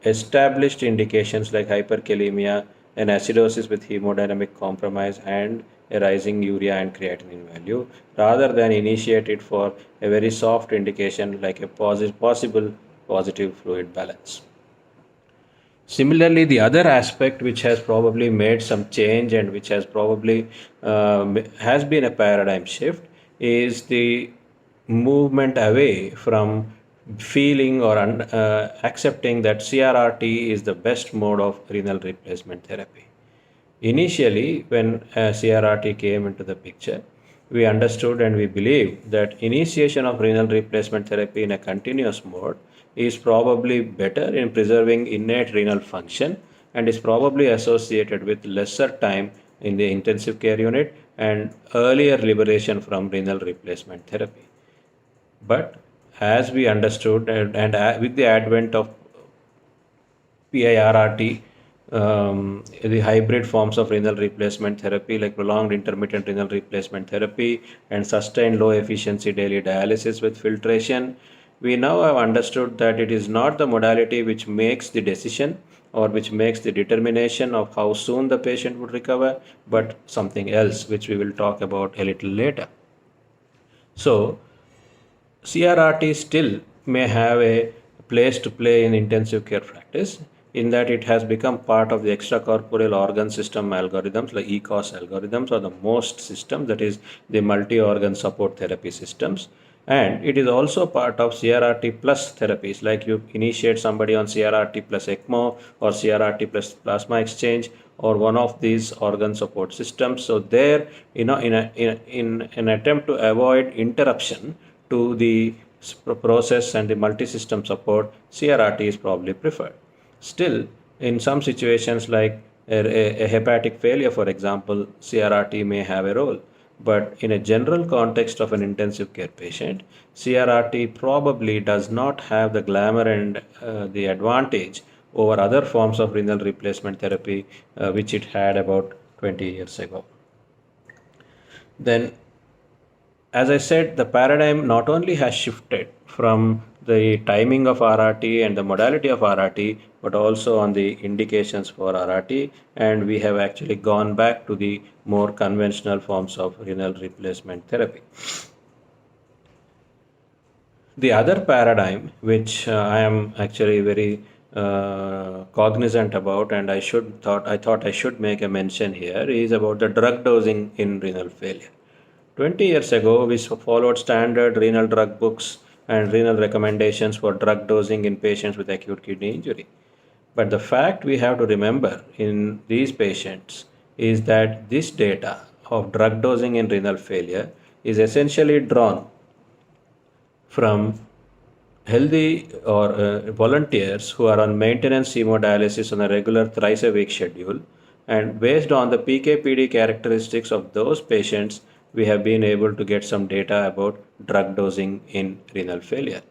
established indications like hyperkalemia and acidosis with hemodynamic compromise and a rising urea and creatinine value rather than initiate it for a very soft indication like a possible positive fluid balance. Similarly, the other aspect which has probably made some change and which has probably has been a paradigm shift is the movement away from feeling or accepting that CRRT is the best mode of renal replacement therapy. Initially, when CRRT came into the picture, we understood and we believed that initiation of renal replacement therapy in a continuous mode is probably better in preserving innate renal function and is probably associated with lesser time in the intensive care unit and earlier liberation from renal replacement therapy. But as we understood and with the advent of PIRRT, the hybrid forms of renal replacement therapy like prolonged intermittent renal replacement therapy and sustained low efficiency daily dialysis with filtration, we now have understood that it is not the modality which makes the decision or which makes the determination of how soon the patient would recover, but something else which we will talk about a little later. So, CRRT still may have a place to play in intensive care practice in that it has become part of the extracorporeal organ system algorithms like ECOS algorithms or the MOST system, that is the multi-organ support therapy systems. And it is also part of CRRT plus therapies, like you initiate somebody on CRRT plus ECMO or CRRT plus plasma exchange or one of these organ support systems. So there, in an attempt to avoid interruption to the process and the multi-system support, CRRT is probably preferred. Still, in some situations like a hepatic failure, for example, CRRT may have a role. But in a general context of an intensive care patient, CRRT probably does not have the glamour and the advantage over other forms of renal replacement therapy which it had about 20 years ago. Then, as I said, the paradigm not only has shifted from the timing of RRT and the modality of RRT, but also on the indications for RRT, and we have actually gone back to the more conventional forms of renal replacement therapy. The other paradigm, which I am actually very cognizant about, and I thought I should make a mention here, is about the drug dosing in renal failure. 20 years ago, we followed standard renal drug books and renal recommendations for drug dosing in patients with acute kidney injury. But the fact we have to remember in these patients is that this data of drug dosing in renal failure is essentially drawn from healthy or volunteers who are on maintenance hemodialysis on a regular thrice a week schedule, and based on the PKPD characteristics of those patients, we have been able to get some data about drug dosing in renal failure.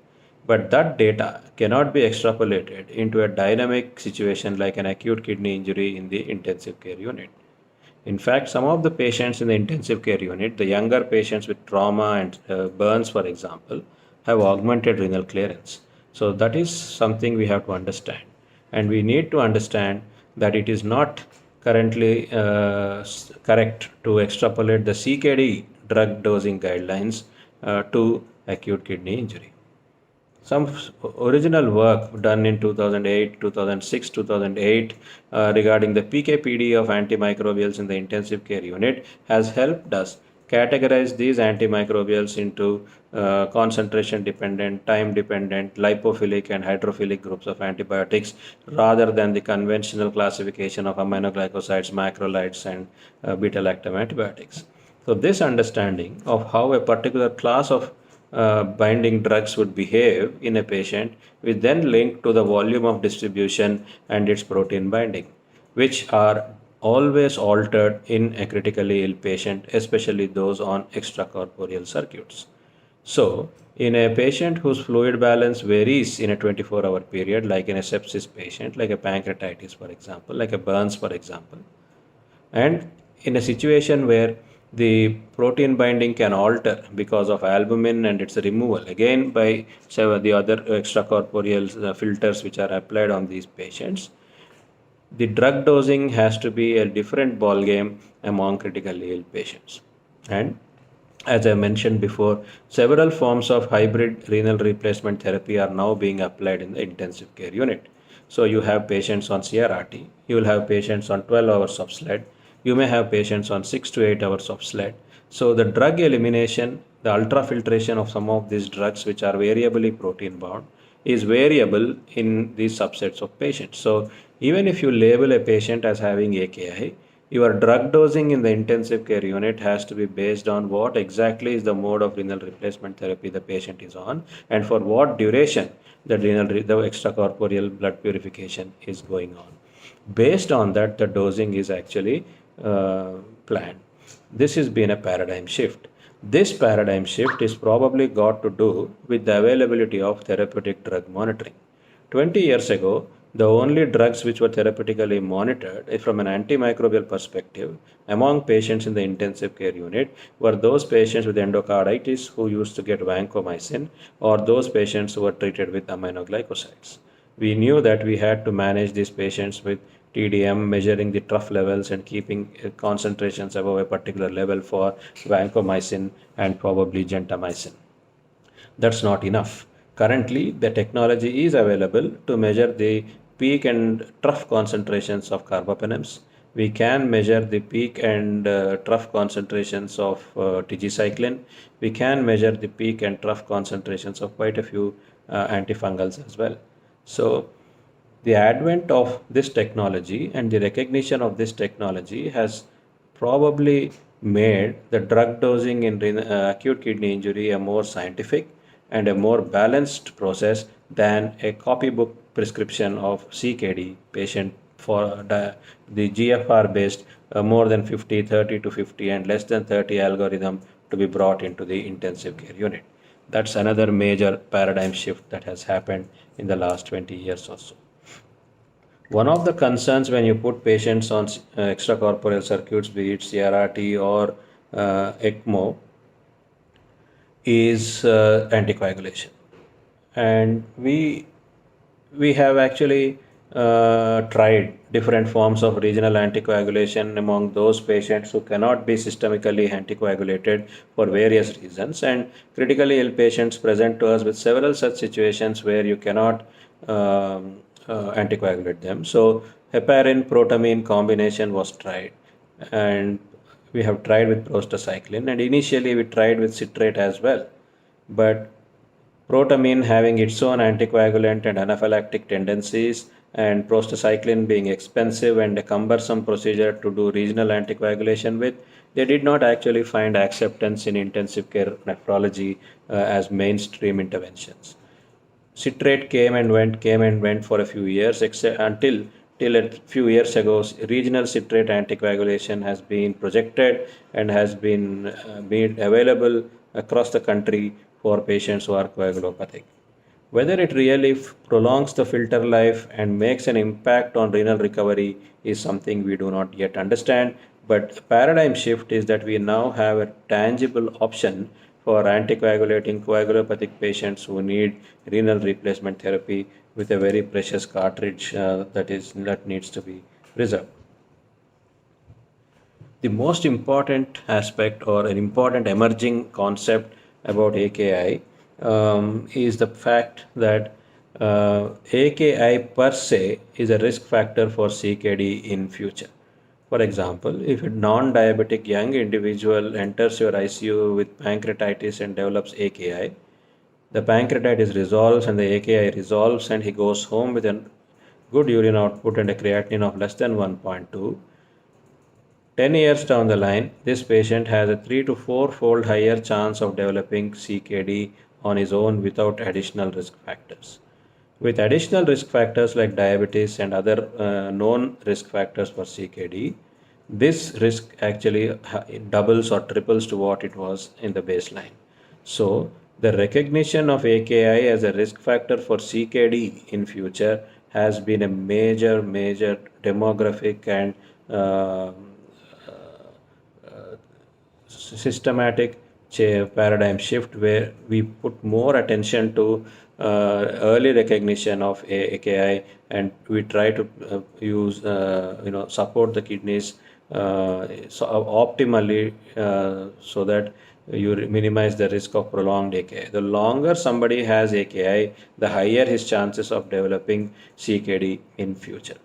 But that data cannot be extrapolated into a dynamic situation like an acute kidney injury in the intensive care unit. In fact, some of the patients in the intensive care unit, the younger patients with trauma and burns, for example, have augmented renal clearance. So that is something we have to understand. And we need to understand that it is not currently correct to extrapolate the CKD drug dosing guidelines to acute kidney injury. Some original work done in 2008, 2006, 2008 regarding the PKPD of antimicrobials in the intensive care unit has helped us categorize these antimicrobials into concentration dependent, time dependent, lipophilic and hydrophilic groups of antibiotics rather than the conventional classification of aminoglycosides, macrolides and beta-lactam antibiotics. So this understanding of how a particular class of binding drugs would behave in a patient is then linked to the volume of distribution and its protein binding, which are always altered in a critically ill patient, especially those on extracorporeal circuits. So, in a patient whose fluid balance varies in a 24-hour period, like in a sepsis patient, like a pancreatitis, for example, like a burns, for example, and in a situation where the protein binding can alter because of albumin and its removal again by the other extracorporeal filters which are applied on these patients, the drug dosing has to be a different ball game among critically ill patients. And as I mentioned before, several forms of hybrid renal replacement therapy are now being applied in the intensive care unit. So you have patients on CRRT, you will have patients on 12 hours of SLED, you may have patients on 6 to 8 hours of SLED. So the drug elimination, the ultrafiltration of some of these drugs which are variably protein bound is variable in these subsets of patients. So even if you label a patient as having AKI, your drug dosing in the intensive care unit has to be based on what exactly is the mode of renal replacement therapy the patient is on and for what duration the extracorporeal blood purification is going on. Based on that, the dosing is actually planned. This has been a paradigm shift. This paradigm shift is probably got to do with the availability of therapeutic drug monitoring. 20 years ago, the only drugs which were therapeutically monitored from an antimicrobial perspective among patients in the intensive care unit were those patients with endocarditis who used to get vancomycin or those patients who were treated with aminoglycosides. We knew that we had to manage these patients with TDM, measuring the trough levels and keeping concentrations above a particular level for vancomycin and probably gentamicin. That's not enough. Currently, the technology is available to measure the peak and trough concentrations of carbapenems. We can measure the peak and trough concentrations of tigecycline. We can measure the peak and trough concentrations of quite a few antifungals as well. So, the advent of this technology and the recognition of this technology has probably made the drug dosing in acute kidney injury a more scientific and a more balanced process than a copybook prescription of CKD patient for the GFR based more than 50, 30 to 50 and less than 30 algorithm to be brought into the intensive care unit. That's another major paradigm shift that has happened in the last 20 years or so. One of the concerns when you put patients on extracorporeal circuits, be it CRRT or ECMO, is anticoagulation. And we have actually tried different forms of regional anticoagulation among those patients who cannot be systemically anticoagulated for various reasons. And critically ill patients present to us with several such situations where you cannot anticoagulate them. So heparin protamine combination was tried, and we have tried with prostacyclin, and initially we tried with citrate as well, but protamine having its own anticoagulant and anaphylactic tendencies, and prostacyclin being expensive and a cumbersome procedure to do regional anticoagulation with, they did not actually find acceptance in intensive care nephrology as mainstream interventions. Citrate came and went for a few years, except until till a few years ago, regional citrate anticoagulation has been projected and has been made available across the country for patients who are coagulopathic. Whether it really prolongs the filter life and makes an impact on renal recovery is something we do not yet understand. But a paradigm shift is that we now have a tangible option for anticoagulating coagulopathic patients who need renal replacement therapy with a very precious cartridge that needs to be preserved. The most important aspect or an important emerging concept about AKI is the fact that AKI per se is a risk factor for CKD in future. For example, if a non-diabetic young individual enters your ICU with pancreatitis and develops AKI, the pancreatitis resolves and the AKI resolves, and he goes home with a good urine output and a creatinine of less than 1.2. 10 years down the line, this patient has a 3 to 4 fold higher chance of developing CKD on his own without additional risk factors. With additional risk factors like diabetes and other known risk factors for CKD, this risk actually doubles or triples to what it was in the baseline. So, the recognition of AKI as a risk factor for CKD in future has been a major demographic and systematic paradigm shift where we put more attention to early recognition of AKI, and we try to use support the kidneys optimally so that you minimize the risk of prolonged AKI. The longer somebody has AKI, the higher his chances of developing CKD in future.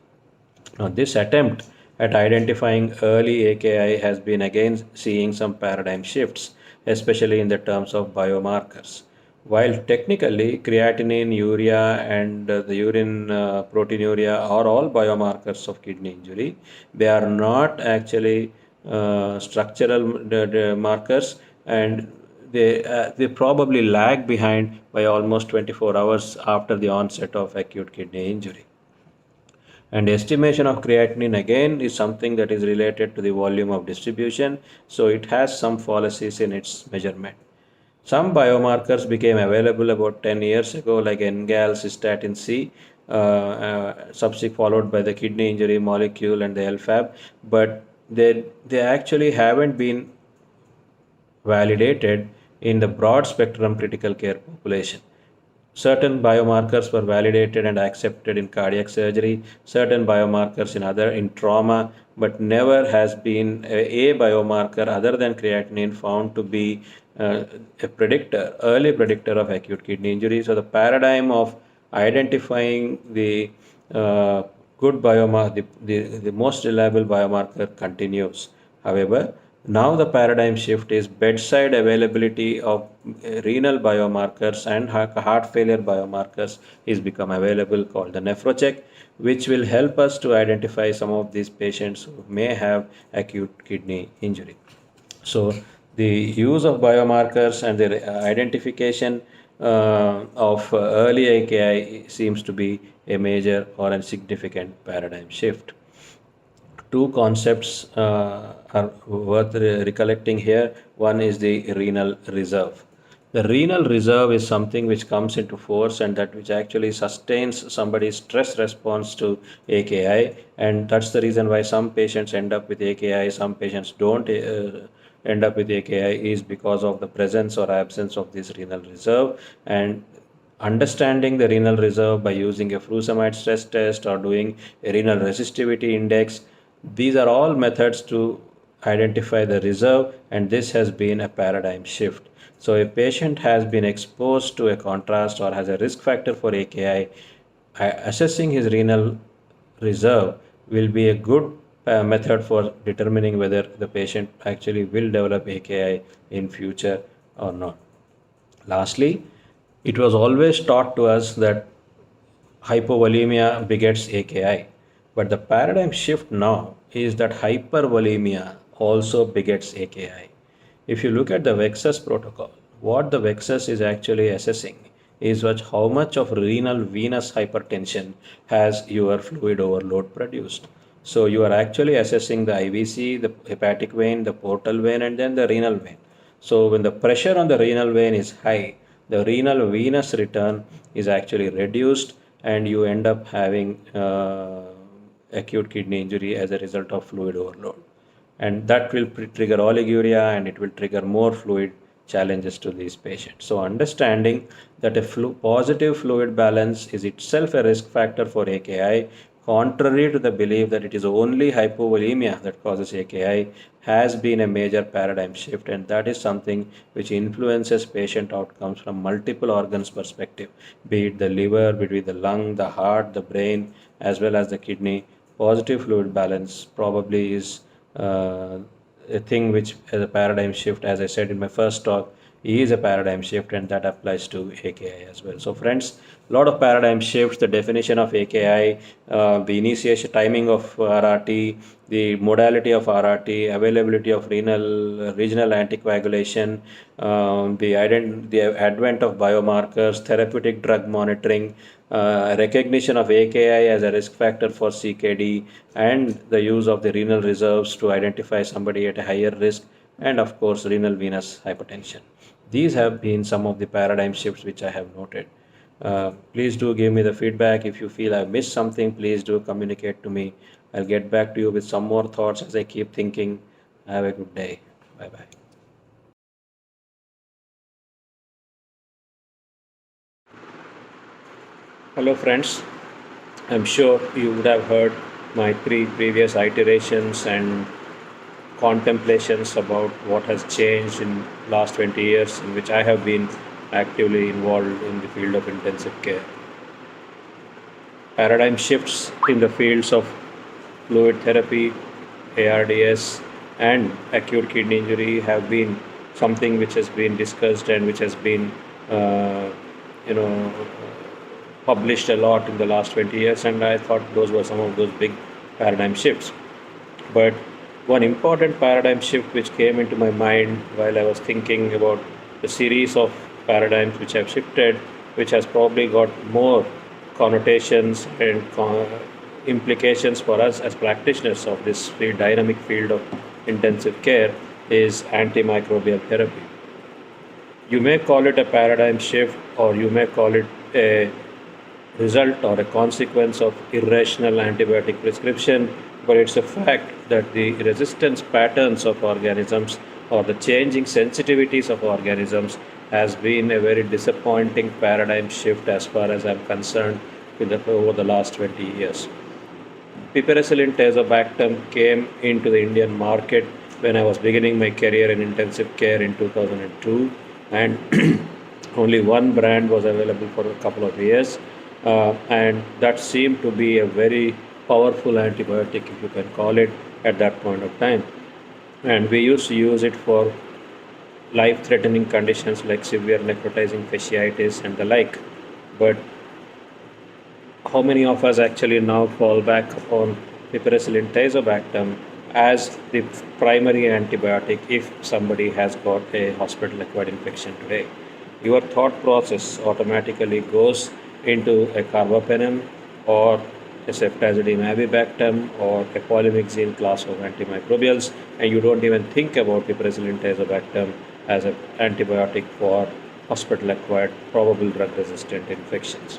Now, this attempt at identifying early AKI has been again seeing some paradigm shifts, especially in the terms of biomarkers. While technically creatinine, urea, and the urine proteinuria are all biomarkers of kidney injury, they are not actually structural markers, and they probably lag behind by almost 24 hours after the onset of acute kidney injury. And estimation of creatinine again is something that is related to the volume of distribution, so it has some fallacies in its measurement. Some biomarkers became available about 10 years ago, like NGAL, cystatin C, subsequently followed by the kidney injury molecule and the LFAB, but they actually haven't been validated in the broad spectrum critical care population. Certain biomarkers were validated and accepted in cardiac surgery, certain biomarkers in trauma, but never has been a biomarker other than creatinine found to be early predictor of acute kidney injury. So the paradigm of identifying the good biomarker, the most reliable biomarker continues. However, now the paradigm shift is bedside availability of renal biomarkers and heart failure biomarkers is become available, called the NephroCheck, which will help us to identify some of these patients who may have acute kidney injury. So the use of biomarkers and the identification of early AKI seems to be a major or a significant paradigm shift. Two concepts are worth recollecting here. One is the renal reserve. The renal reserve is something which comes into force and that which actually sustains somebody's stress response to AKI, and that's the reason why some patients end up with AKI, some patients don't end up with AKI, is because of the presence or absence of this renal reserve. And understanding the renal reserve by using a furosemide stress test or doing a renal resistivity index, these are all methods to identify the reserve, and this has been a paradigm shift. So, a patient has been exposed to a contrast or has a risk factor for AKI. assessing his renal reserve will be a good method for determining whether the patient actually will develop AKI in future or not. Lastly, it was always taught to us that hypovolemia begets AKI, but the paradigm shift now is that hypervolemia also begets AKI. If you look at the VEXAS protocol, what the VEXAS is actually assessing is how much of renal venous hypertension has your fluid overload produced. So you are actually assessing the IVC, the hepatic vein, the portal vein, and then the renal vein. So when the pressure on the renal vein is high, the renal venous return is actually reduced, and you end up having acute kidney injury as a result of fluid overload, and that will trigger oliguria, and it will trigger more fluid challenges to these patients. So understanding that a positive fluid balance is itself a risk factor for AKI, contrary to the belief that it is only hypovolemia that causes AKI, has been a major paradigm shift, and that is something which influences patient outcomes from multiple organs perspective, be it the liver, between the lung, the heart, the brain, as well as the kidney. Positive fluid balance probably is uh, a thing which as a paradigm shift, as I said in my first talk, is a paradigm shift, and that applies to AKI as well. So friends, a lot of paradigm shifts, the definition of AKI, the initiation timing of RRT, the modality of RRT, availability of regional anticoagulation, the advent of biomarkers, therapeutic drug monitoring, recognition of AKI as a risk factor for CKD, and the use of the renal reserves to identify somebody at a higher risk, and of course, renal venous hypertension. These have been some of the paradigm shifts which I have noted. Please do give me the feedback. If you feel I've missed something, please do communicate to me. I'll get back to you with some more thoughts as I keep thinking. Have a good day. Bye bye. Hello, friends. I'm sure you would have heard my three previous iterations and contemplations about what has changed in last 20 years in which I have been actively involved in the field of intensive care. Paradigm shifts in the fields of fluid therapy, ARDS, and acute kidney injury have been something which has been discussed and which has been, uh, you know, published a lot in the last 20 years, and I thought those were some of those big paradigm shifts. But one important paradigm shift which came into my mind while I was thinking about the series of paradigms which have shifted, which has probably got more connotations and implications for us as practitioners of this dynamic field of intensive care, is antimicrobial therapy. You may call it a paradigm shift, or you may call it a result or a consequence of irrational antibiotic prescription, but it's a fact that the resistance patterns of organisms or the changing sensitivities of organisms has been a very disappointing paradigm shift as far as I'm concerned over the last 20 years. Piperacillin tazobactam came into the Indian market when I was beginning my career in intensive care in 2002, and only one brand was available for a couple of years, and that seemed to be a very powerful antibiotic, if you can call it, at that point of time. And we used to use it for life-threatening conditions like severe necrotizing fasciitis and the like. But how many of us actually now fall back upon piperacillin tazobactam as the primary antibiotic if somebody has got a hospital-acquired infection today? Your thought process automatically goes into a carbapenem or a ceftazidime avibactam or a polymyxin class of antimicrobials, and you don't even think about piperacillin tazobactam as an antibiotic for hospital-acquired probable drug-resistant infections.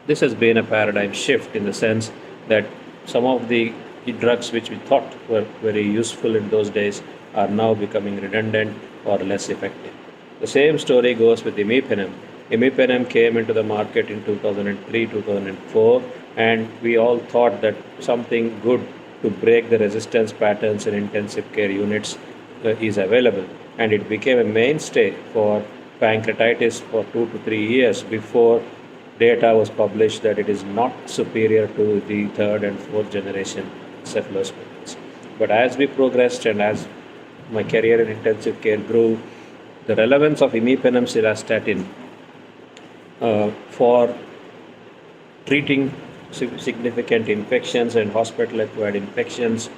This has been a paradigm shift in the sense that some of the drugs which we thought were very useful in those days are now becoming redundant or less effective. The same story goes with imipenem. Imipenem came into the market in 2003, 2004, and we all thought that something good to break the resistance patterns in intensive care units is available, and it became a mainstay for pancreatitis for 2 to 3 years before data was published that it is not superior to the third and fourth generation cephalosporins. But as we progressed and as my career in intensive care grew, the relevance of imipenem cilastatin for treating significant infections and hospital-acquired infections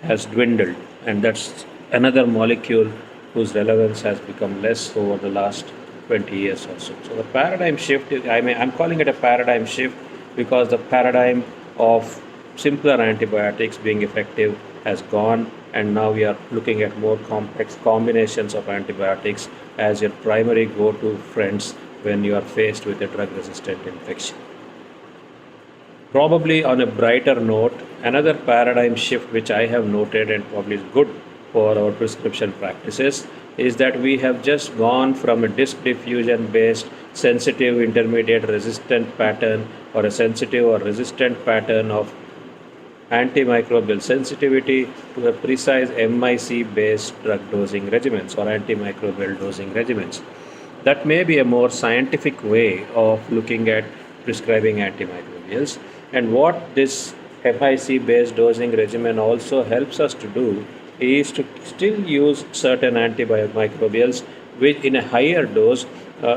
has dwindled, and that's another molecule whose relevance has become less over the last 20 years or so. So the paradigm shift, I'm calling it a paradigm shift because the paradigm of simpler antibiotics being effective has gone, and now we are looking at more complex combinations of antibiotics as your primary go-to friends when you are faced with a drug-resistant infection. Probably on a brighter note, another paradigm shift which I have noted and probably is good for our prescription practices is that we have just gone from a disc diffusion based sensitive intermediate resistant pattern or a sensitive or resistant pattern of antimicrobial sensitivity to a precise MIC based drug dosing regimens or antimicrobial dosing regimens. That may be a more scientific way of looking at prescribing antimicrobials. And what this MIC based dosing regimen also helps us to do is to still use certain antimicrobials which in a higher dose,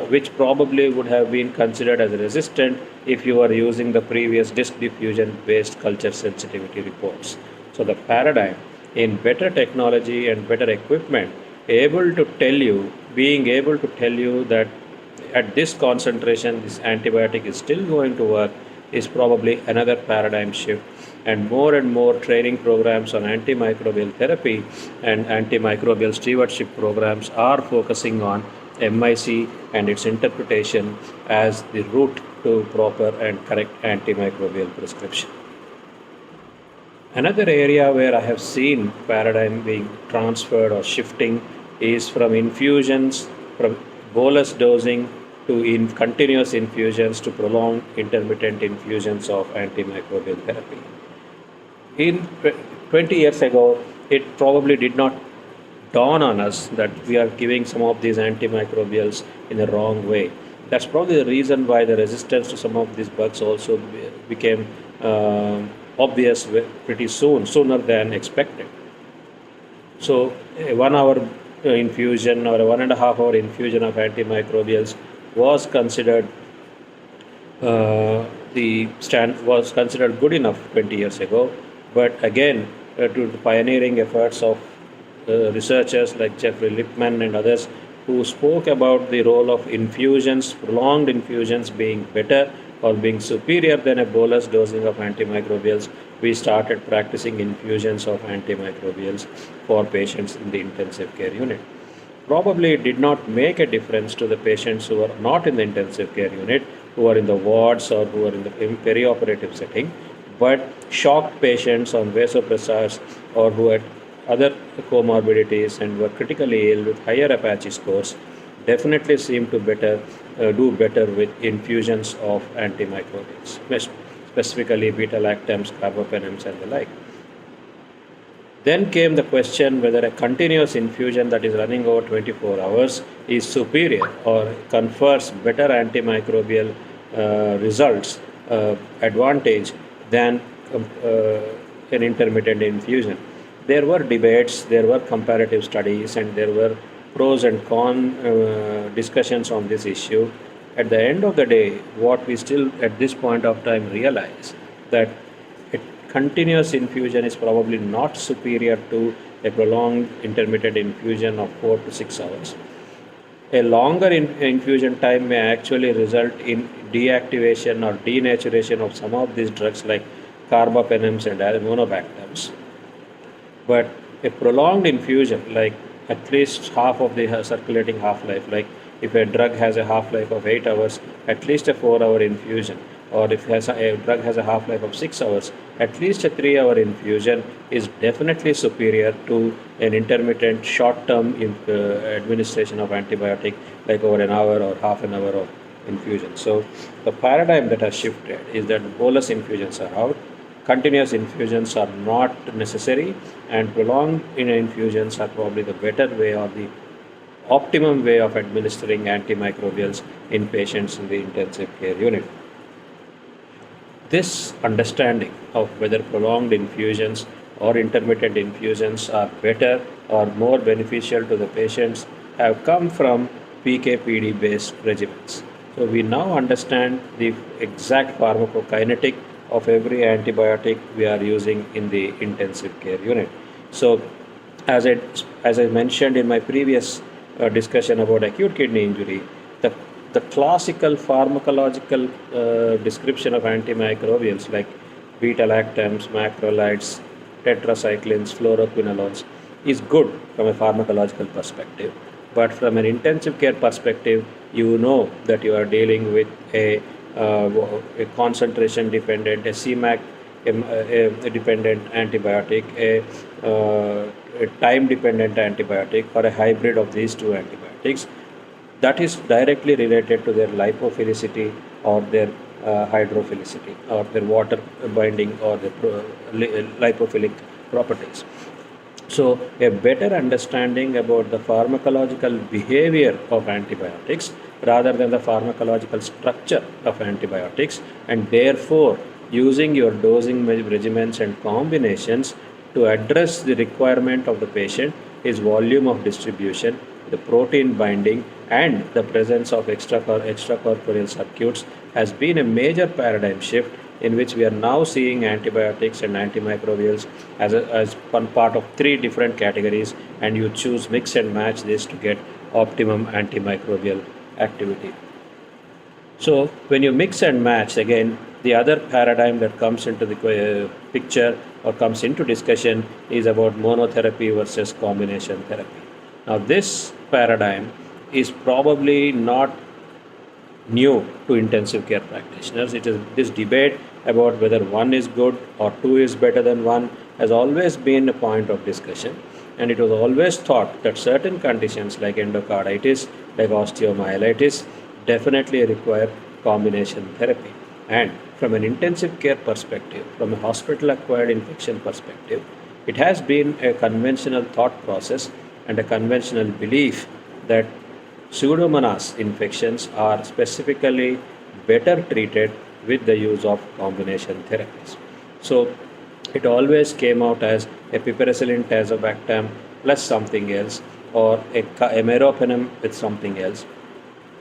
which probably would have been considered as resistant if you were using the previous disc diffusion based culture sensitivity reports. So the paradigm in better technology and better equipment being able to tell you that at this concentration this antibiotic is still going to work is probably another paradigm shift, and more training programs on antimicrobial therapy and antimicrobial stewardship programs are focusing on MIC and its interpretation as the route to proper and correct antimicrobial prescription. Another area where I have seen paradigm being transferred or shifting is from infusions, from bolus dosing to continuous infusions to prolonged intermittent infusions of antimicrobial therapy. In 20 years ago, it probably did not dawn on us that we are giving some of these antimicrobials in the wrong way. That's probably the reason why the resistance to some of these bugs also became obvious pretty sooner than expected. So a 1 hour infusion or a 1.5 hour infusion of antimicrobials was considered was considered good enough 20 years ago, but again to the pioneering efforts of researchers like Jeffrey Lipman and others who spoke about the role of infusions, prolonged infusions being better or being superior than a bolus dosing of antimicrobials, we started practicing infusions of antimicrobials for patients in the intensive care unit. Probably it did not make a difference to the patients who are not in the intensive care unit, who are in the wards or who are in the perioperative setting, but shocked patients on vasopressors or who had other comorbidities and were critically ill with higher Apache scores definitely seem to do better with infusions of antimicrobials, specifically beta-lactams, carbapenems and the like. Then came the question whether a continuous infusion that is running over 24 hours is superior or confers better antimicrobial results, advantage than an intermittent infusion. There were debates, there were comparative studies, and there were pros and cons discussions on this issue. At the end of the day, what we still at this point of time realize that continuous infusion is probably not superior to a prolonged intermittent infusion of 4 to 6 hours. A longer infusion time may actually result in deactivation or denaturation of some of these drugs like carbapenems and amonobactams. But a prolonged infusion, like at least half of the circulating half-life, like if a drug has a half-life of 8 hours, at least a 4-hour infusion, or if a drug has a half-life of 6 hours, at least a 3-hour infusion is definitely superior to an intermittent short-term administration of antibiotic like over an hour or half an hour of infusion. So the paradigm that has shifted is that bolus infusions are out, continuous infusions are not necessary, and prolonged infusions are probably the better way or the optimum way of administering antimicrobials in patients in the intensive care unit. This understanding of whether prolonged infusions or intermittent infusions are better or more beneficial to the patients have come from PKPD based regimens. So we now understand the exact pharmacokinetic of every antibiotic we are using in the intensive care unit. So as I, as I mentioned in my previous discussion about acute kidney injury, the, the classical pharmacological description of antimicrobials like beta-lactams, macrolides, tetracyclines, fluoroquinolones is good from a pharmacological perspective. But from an intensive care perspective, you know that you are dealing with a concentration dependent, a CMAC a dependent antibiotic, a time dependent antibiotic, or a hybrid of these two antibiotics that is directly related to their lipophilicity or their hydrophilicity or their water binding or their lipophilic properties. So, a better understanding about the pharmacological behavior of antibiotics rather than the pharmacological structure of antibiotics, and therefore using your dosing regimens and combinations to address the requirement of the patient, his volume of distribution, the protein binding, and the presence of extracorporeal circuits has been a major paradigm shift in which we are now seeing antibiotics and antimicrobials as one part of three different categories, and you choose mix and match this to get optimum antimicrobial activity. So when you mix and match, again, the other paradigm that comes into the picture or comes into discussion is about monotherapy versus combination therapy. Now this paradigm is probably not new to intensive care practitioners. It is this debate about whether one is good or two is better than one has always been a point of discussion, and it was always thought that certain conditions like endocarditis, like osteomyelitis, definitely require combination therapy. And from an intensive care perspective, from a hospital acquired infection perspective, it has been a conventional thought process and a conventional belief that Pseudomonas infections are specifically better treated with the use of combination therapies. So it always came out as a piperacillin tazobactam plus something else, or a meropenem with something else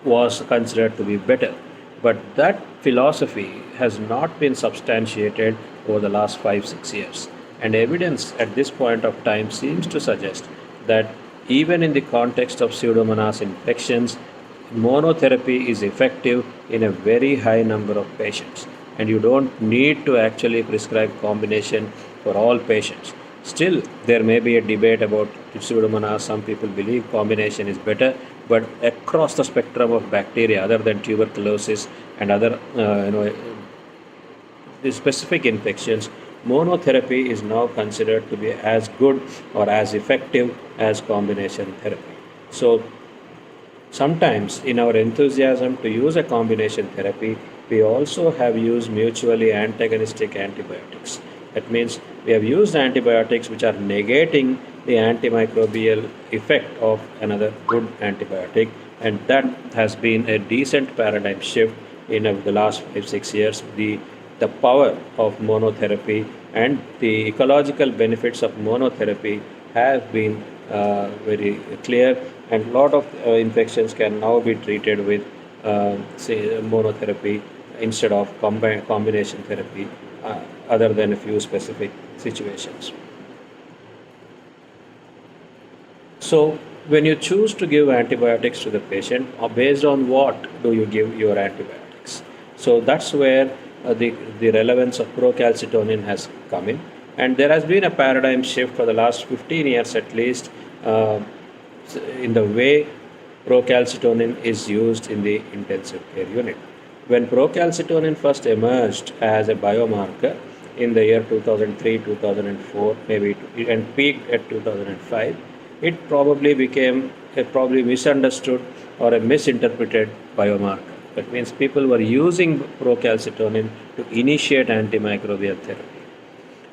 was considered to be better. But that philosophy has not been substantiated over the last 5-6 years. And evidence at this point of time seems to suggest that even in the context of Pseudomonas infections, monotherapy is effective in a very high number of patients, and you don't need to actually prescribe combination for all patients. Still, there may be a debate about Pseudomonas. Some people believe combination is better, but across the spectrum of bacteria, other than tuberculosis and other the specific infections, monotherapy is now considered to be as good or as effective as combination therapy. So sometimes in our enthusiasm to use a combination therapy, we also have used mutually antagonistic antibiotics. That means we have used antibiotics which are negating the antimicrobial effect of another good antibiotic, and that has been a decent paradigm shift in the last 5-6 years. The power of monotherapy and the ecological benefits of monotherapy have been very clear, and a lot of infections can now be treated with say monotherapy instead of combination therapy, other than a few specific situations. So when you choose to give antibiotics to the patient, based on what do you give your antibiotics? So that's where the relevance of procalcitonin has come in, and there has been a paradigm shift for the last 15 years at least in the way procalcitonin is used in the intensive care unit. When procalcitonin first emerged as a biomarker in the year 2003, 2004, maybe, and peaked at 2005, it probably became a probably misunderstood or a misinterpreted biomarker. That means people were using procalcitonin to initiate antimicrobial therapy.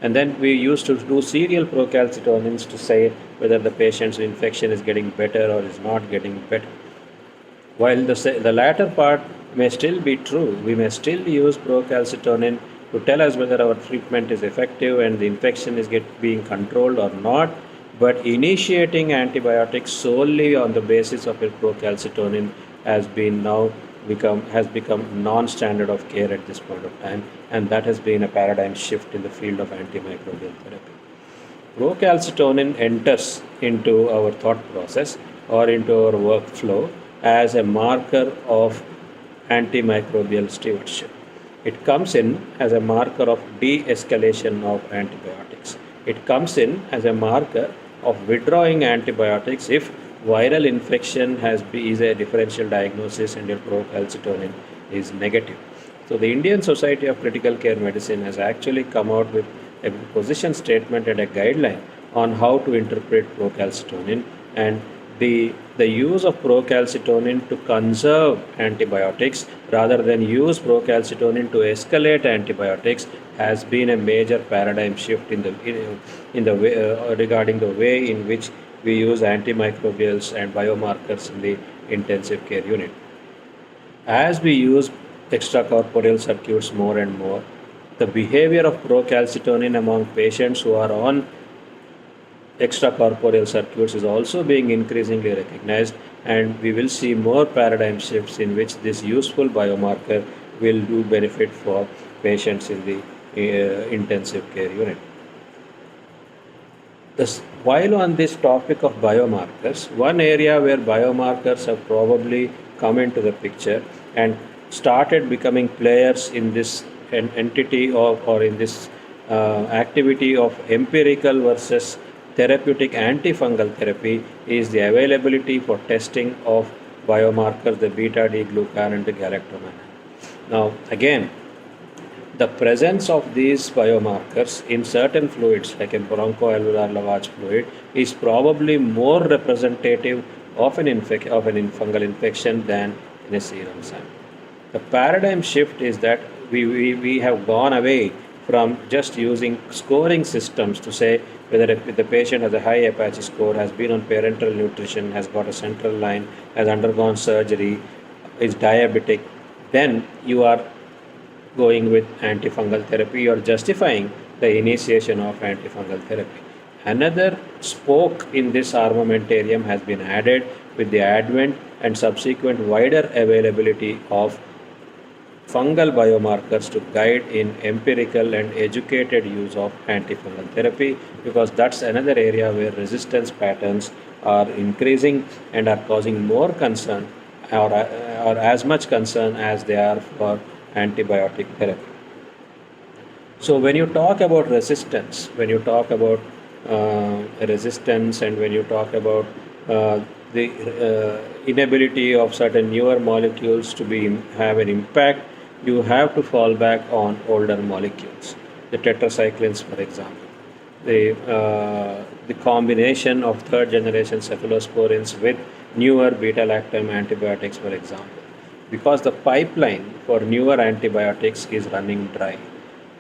And then we used to do serial procalcitonins to say whether the patient's infection is getting better or is not getting better. While the latter part may still be true, we may still use procalcitonin to tell us whether our treatment is effective and the infection is being controlled or not. But initiating antibiotics solely on the basis of a procalcitonin has become non-standard of care at this point of time, and that has been a paradigm shift in the field of antimicrobial therapy. Procalcitonin enters into our thought process or into our workflow as a marker of antimicrobial stewardship. It comes in as a marker of de-escalation of antibiotics. It comes in as a marker of withdrawing antibiotics if viral infection is a differential diagnosis and your procalcitonin is negative. So the Indian Society of Critical Care Medicine has actually come out with a position statement and a guideline on how to interpret procalcitonin, and the use of procalcitonin to conserve antibiotics rather than use procalcitonin to escalate antibiotics has been a major paradigm shift in the way, regarding the way in which we use antimicrobials and biomarkers in the intensive care unit. As we use extracorporeal circuits more and more, the behavior of procalcitonin among patients who are on extracorporeal circuits is also being increasingly recognized, and we will see more paradigm shifts in which this useful biomarker will do benefit for patients in the intensive care unit. While on this topic of biomarkers, one area where biomarkers have probably come into the picture and started becoming players in this entity or in this activity of empirical versus therapeutic antifungal therapy is the availability for testing of biomarkers, the beta-D-glucan and the galactomannan. Now, again, the presence of these biomarkers in certain fluids like a bronchoalveolar lavage fluid is probably more representative of an fungal infection than in a serum sample. The paradigm shift is that we have gone away from just using scoring systems to say whether if the patient has a high Apache score, has been on parenteral nutrition, has got a central line, has undergone surgery, is diabetic, then you are going with antifungal therapy or justifying the initiation of antifungal therapy. Another spoke in this armamentarium has been added with the advent and subsequent wider availability of fungal biomarkers to guide in empirical and educated use of antifungal therapy, because that's another area where resistance patterns are increasing and are causing more concern or as much concern as they are for antibiotic therapy. So when you talk about resistance, when you talk about resistance and when you talk about the inability of certain newer molecules to have an impact, you have to fall back on older molecules, the tetracyclines, for example, the combination of third generation cephalosporins with newer beta-lactam antibiotics, for example, because the pipeline for newer antibiotics is running dry.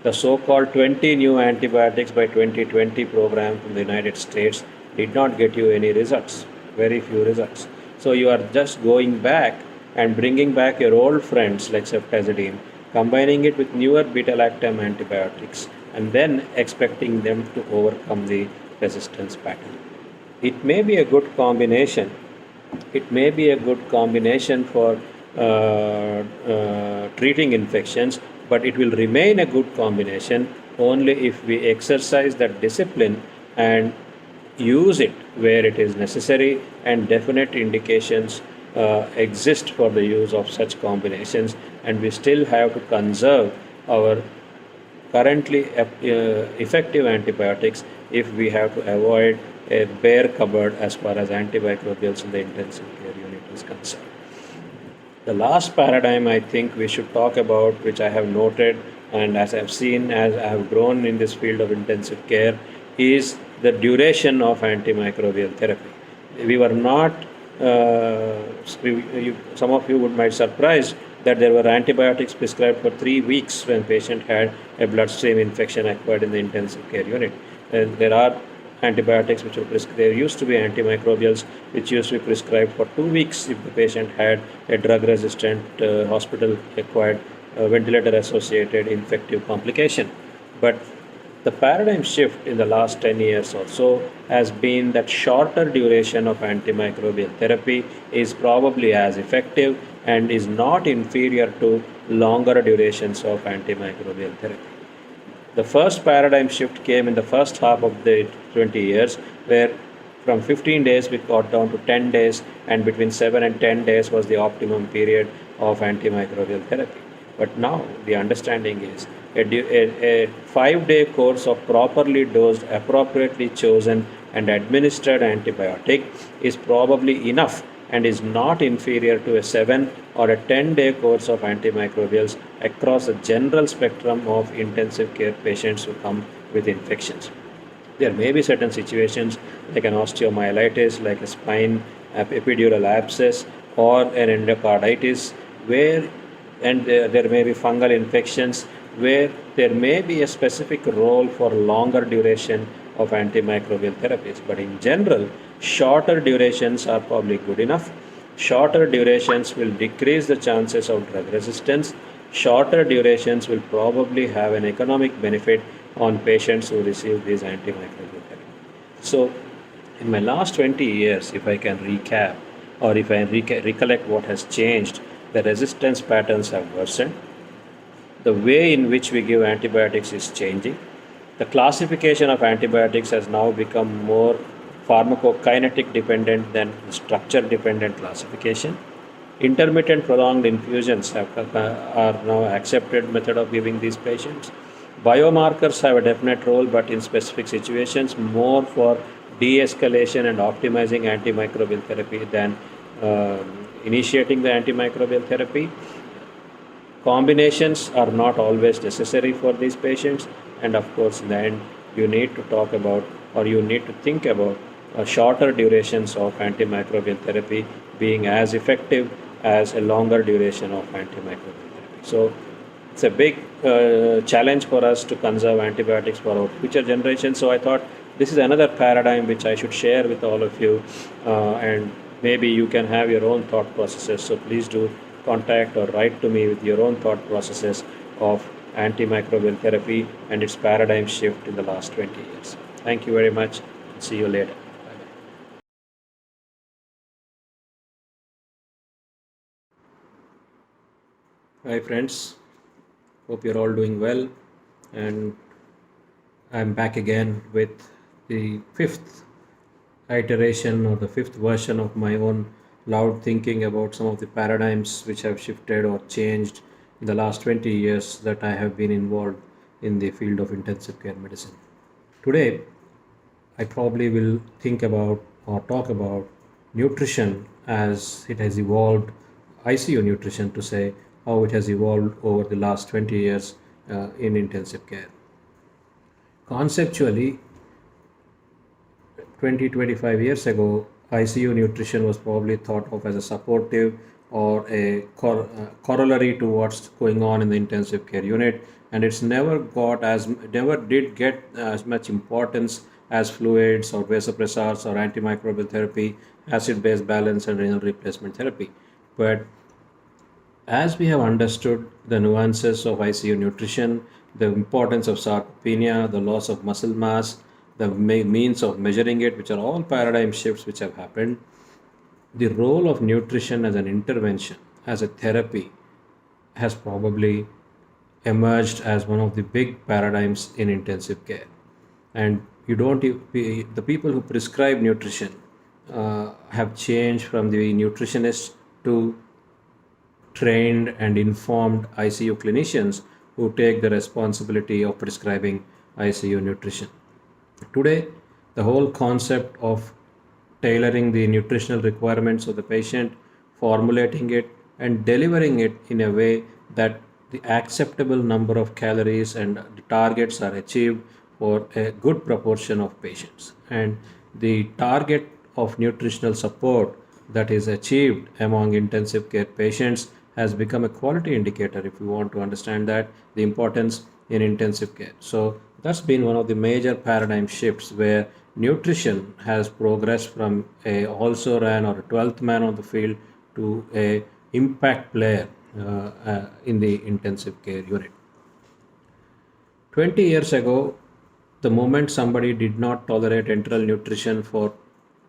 The so-called 20 new antibiotics by 2020 program from the United States did not get you any results, very few results. So you are just going back and bringing back your old friends like ceftazidime, combining it with newer beta-lactam antibiotics, and then expecting them to overcome the resistance pattern. It may be a good combination. It may be a good combination for treating infections, but it will remain a good combination only if we exercise that discipline and use it where it is necessary, and definite indications exist for the use of such combinations, and we still have to conserve our currently effective antibiotics if we have to avoid a bare cupboard as far as antimicrobials in the intensive care unit is concerned. The last paradigm I think we should talk about, which I have noted and as I've seen as I have grown in this field of intensive care, is the duration of antimicrobial therapy. We were not, some of you might be surprised that there were antibiotics prescribed for 3 weeks when patient had a bloodstream infection acquired in the intensive care unit. And there are antibiotics which were prescribed. There used to be antimicrobials which used to be prescribed for 2 weeks if the patient had a drug-resistant hospital-acquired ventilator-associated infective complication. But the paradigm shift in the last 10 years or so has been that shorter duration of antimicrobial therapy is probably as effective and is not inferior to longer durations of antimicrobial therapy. The first paradigm shift came in the first half of the 20 years, where from 15 days we got down to 10 days, and between 7 and 10 days was the optimum period of antimicrobial therapy. But now the understanding is a 5-day course of properly dosed, appropriately chosen, and administered antibiotic is probably enough and is not inferior to a 7 or a 10-day course of antimicrobials across a general spectrum of intensive care patients who come with infections. There may be certain situations like an osteomyelitis, like a spine epidural abscess, or an endocarditis, where and there may be fungal infections where there may be a specific role for longer duration of antimicrobial therapies. But in general, shorter durations are probably good enough. Shorter durations will decrease the chances of drug resistance. Shorter durations will probably have an economic benefit on patients who receive these antimicrobial therapies. So, in my last 20 years, if I can recap or if I recollect what has changed, the resistance patterns have worsened. The way in which we give antibiotics is changing. The classification of antibiotics has now become more pharmacokinetic dependent than structure dependent classification. Intermittent prolonged infusions are now accepted method of giving these patients. Biomarkers have a definite role, but in specific situations, more for de-escalation and optimizing antimicrobial therapy than initiating the antimicrobial therapy. Combinations are not always necessary for these patients, and of course, in the end, you need to talk about or you need to think about shorter durations of antimicrobial therapy being as effective as a longer duration of antimicrobial therapy. So, it's a big challenge for us to conserve antibiotics for our future generations. So, I thought this is another paradigm which I should share with all of you, and maybe you can have your own thought processes. So, please do contact or write to me with your own thought processes of antimicrobial therapy and its paradigm shift in the last 20 years. Thank you very much. See you later. Bye-bye. Hi friends, hope you're all doing well, and I'm back again with the fifth iteration or the fifth version of my own loud thinking about some of the paradigms which have shifted or changed in the last 20 years that I have been involved in the field of intensive care medicine. Today, I probably will think about or talk about nutrition as it has evolved, ICU nutrition to say, how it has evolved over the last 20 years in intensive care. Conceptually, 20-25 years ago, ICU nutrition was probably thought of as a supportive or a corollary to what's going on in the intensive care unit, and it's never did get as much importance as fluids or vasopressors or antimicrobial therapy, acid-base balance, and renal replacement therapy. But as we have understood the nuances of ICU nutrition, the importance of sarcopenia, the loss of muscle mass, the means of measuring it, which are all paradigm shifts which have happened, the role of nutrition as an intervention, as a therapy, has probably emerged as one of the big paradigms in intensive care. And the people who prescribe nutrition have changed from the nutritionists to trained and informed ICU clinicians who take the responsibility of prescribing ICU nutrition. Today, the whole concept of tailoring the nutritional requirements of the patient, formulating it, and delivering it in a way that the acceptable number of calories and the targets are achieved for a good proportion of patients. And the target of nutritional support that is achieved among intensive care patients has become a quality indicator if you want to understand that the importance in intensive care. So that's been one of the major paradigm shifts where nutrition has progressed from a also ran or a 12th man on the field to a impact player in the intensive care unit. 20 years ago, the moment somebody did not tolerate enteral nutrition for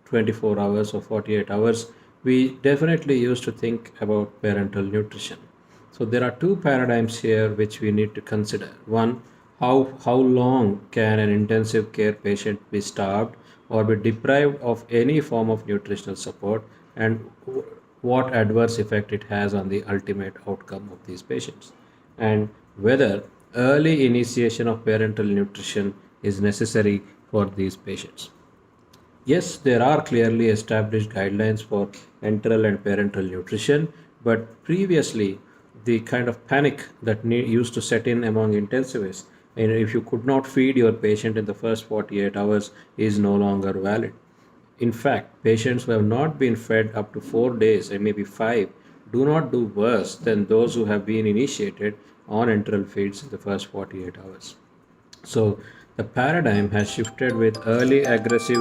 24 hours or 48 hours, we definitely used to think about parenteral nutrition. So there are two paradigms here which we need to consider. One, how long can an intensive care patient be starved or be deprived of any form of nutritional support, and what adverse effect it has on the ultimate outcome of these patients, and whether early initiation of parenteral nutrition is necessary for these patients. Yes, there are clearly established guidelines for enteral and parenteral nutrition, but previously the kind of panic that used to set in among intensivists, and if you could not feed your patient in the first 48 hours, is no longer valid. In fact, patients who have not been fed up to 4 days and maybe five do not do worse than those who have been initiated on enteral feeds in the first 48 hours. So the paradigm has shifted with early aggressive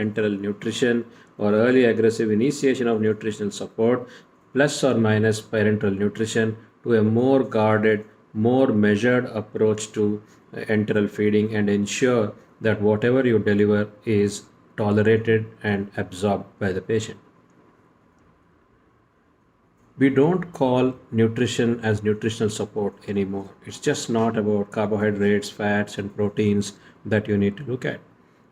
enteral nutrition or early aggressive initiation of nutritional support plus or minus parenteral nutrition to a more guarded, more measured approach to enteral feeding and ensure that whatever you deliver is tolerated and absorbed by the patient. We don't call nutrition as nutritional support anymore. It's just not about carbohydrates, fats, and proteins that you need to look at.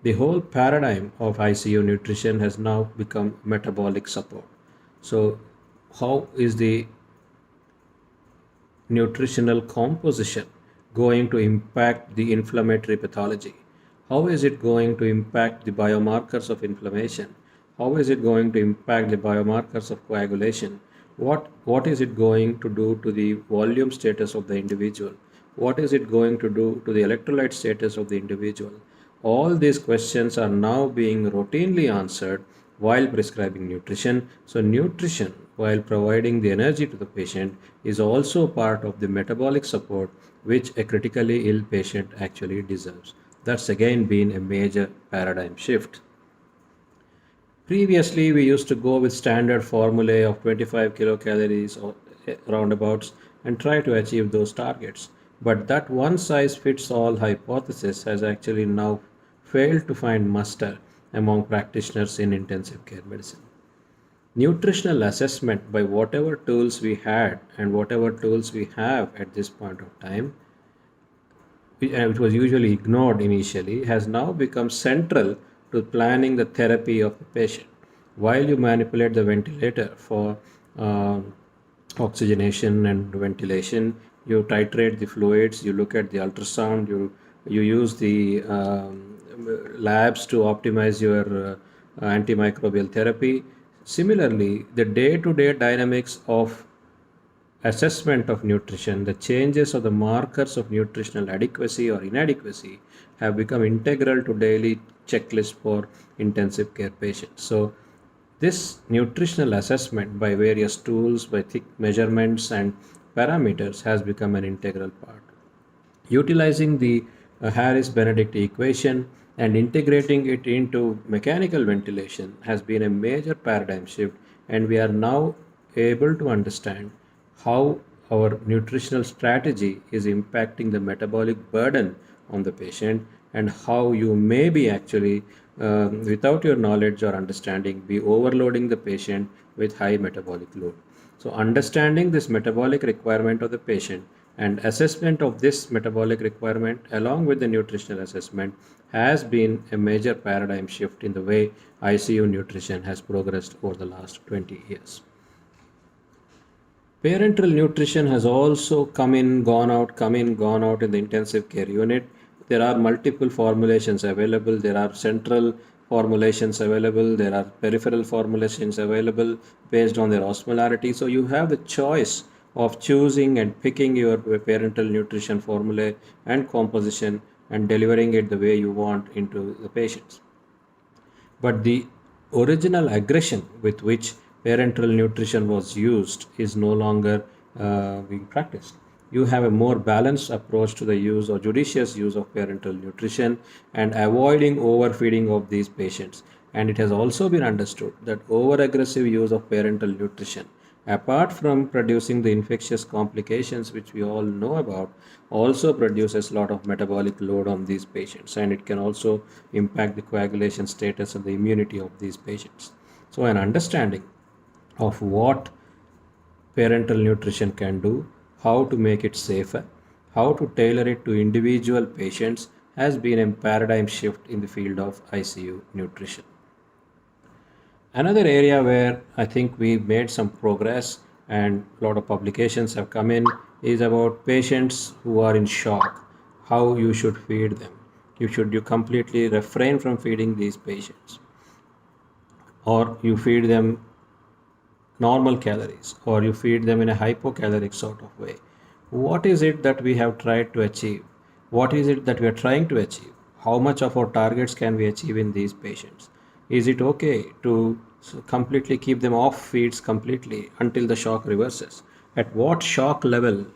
The whole paradigm of ICU nutrition has now become metabolic support. So, how is the nutritional composition going to impact the inflammatory pathology? How is it going to impact the biomarkers of inflammation? How is it going to impact the biomarkers of coagulation? What is it going to do to the volume status of the individual? What is it going to do to the electrolyte status of the individual? All these questions are now being routinely answered while prescribing nutrition. So, nutrition, while providing the energy to the patient, is also part of the metabolic support which a critically ill patient actually deserves. That's again been a major paradigm shift. Previously, we used to go with standard formulae of 25 kilocalories or roundabouts and try to achieve those targets. But that one size fits all hypothesis has actually now failed to find muster among practitioners in intensive care medicine. Nutritional assessment, by whatever tools we had and whatever tools we have at this point of time, which was usually ignored initially, has now become central to planning the therapy of the patient. While you manipulate the ventilator for uh, oxygenation and ventilation, you titrate the fluids, you look at the ultrasound, you use the labs to optimize your antimicrobial therapy. Similarly, the day-to-day dynamics of assessment of nutrition, the changes of the markers of nutritional adequacy or inadequacy have become integral to daily checklist for intensive care patients. So, this nutritional assessment by various tools, by thick measurements and parameters has become an integral part. Utilizing the Harris Benedict equation and integrating it into mechanical ventilation has been a major paradigm shift, and we are now able to understand how our nutritional strategy is impacting the metabolic burden on the patient, and how you may be actually, without your knowledge or understanding, be overloading the patient with high metabolic load. So, understanding this metabolic requirement of the patient and assessment of this metabolic requirement along with the nutritional assessment has been a major paradigm shift in the way ICU nutrition has progressed over the last 20 years. Parenteral nutrition has also come in, gone out, come in, gone out in the intensive care unit. There are multiple formulations available. There are central formulations available. There are peripheral formulations available based on their osmolarity. So you have the choice of choosing and picking your parenteral nutrition formula and composition and delivering it the way you want into the patients. But the original aggression with which parenteral nutrition was used is no longer being practiced. You have a more balanced approach to the use or judicious use of parenteral nutrition and avoiding overfeeding of these patients. And it has also been understood that over aggressive use of parenteral nutrition, apart from producing the infectious complications which we all know about, also produces a lot of metabolic load on these patients, and it can also impact the coagulation status and the immunity of these patients. So an understanding of what parental nutrition can do, how to make it safer, how to tailor it to individual patients has been a paradigm shift in the field of ICU nutrition. Another area where I think we made some progress and a lot of publications have come in is about patients who are in shock, how you should feed them. You completely refrain from feeding these patients, or you feed them normal calories, or you feed them in a hypocaloric sort of way. What is it that we have tried to achieve? What is it that we are trying to achieve? How much of our targets can we achieve in these patients? Is it okay to completely keep them off feeds completely until the shock reverses? At what shock level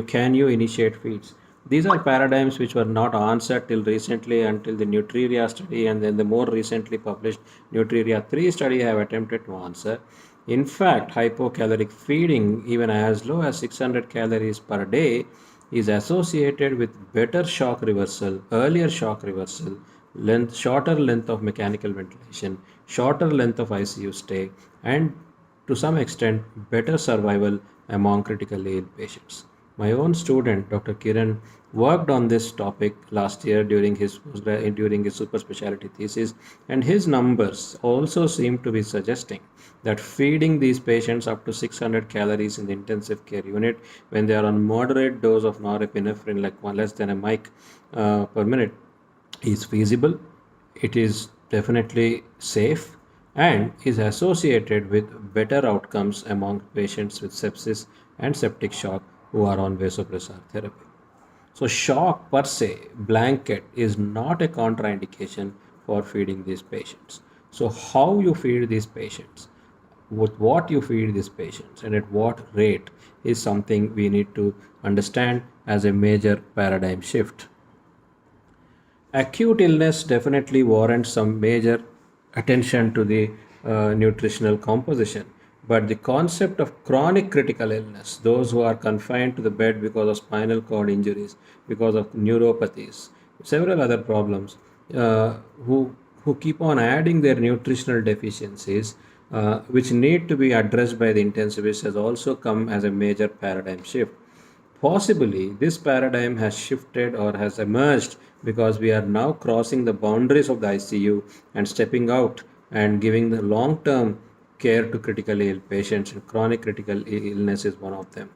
can you initiate feeds? These are paradigms which were not answered till recently until the Nutriria study, and then the more recently published Nutriria 3 study have attempted to answer. In fact, hypocaloric feeding, even as low as 600 calories per day, is associated with better shock reversal, earlier shock reversal, shorter length of mechanical ventilation, shorter length of ICU stay, and to some extent better survival among critically ill patients. My own student, Dr. Kiran, worked on this topic last year during his super specialty thesis, and his numbers also seem to be suggesting that feeding these patients up to 600 calories in the intensive care unit when they are on moderate dose of norepinephrine, like less than a mic per minute, is feasible. It is definitely safe and is associated with better outcomes among patients with sepsis and septic shock who are on vasopressor therapy. So, shock per se, blanket, is not a contraindication for feeding these patients. So, how you feed these patients, with what you feed these patients, and at what rate is something we need to understand as a major paradigm shift. Acute illness definitely warrants some major attention to the nutritional composition, but the concept of chronic critical illness, those who are confined to the bed because of spinal cord injuries, because of neuropathies, several other problems, uh, who keep on adding their nutritional deficiencies, which need to be addressed by the intensivist, has also come as a major paradigm shift. Possibly, this paradigm has shifted or has emerged because we are now crossing the boundaries of the ICU and stepping out and giving the long term care to critically ill patients, and chronic critical illness is one of them.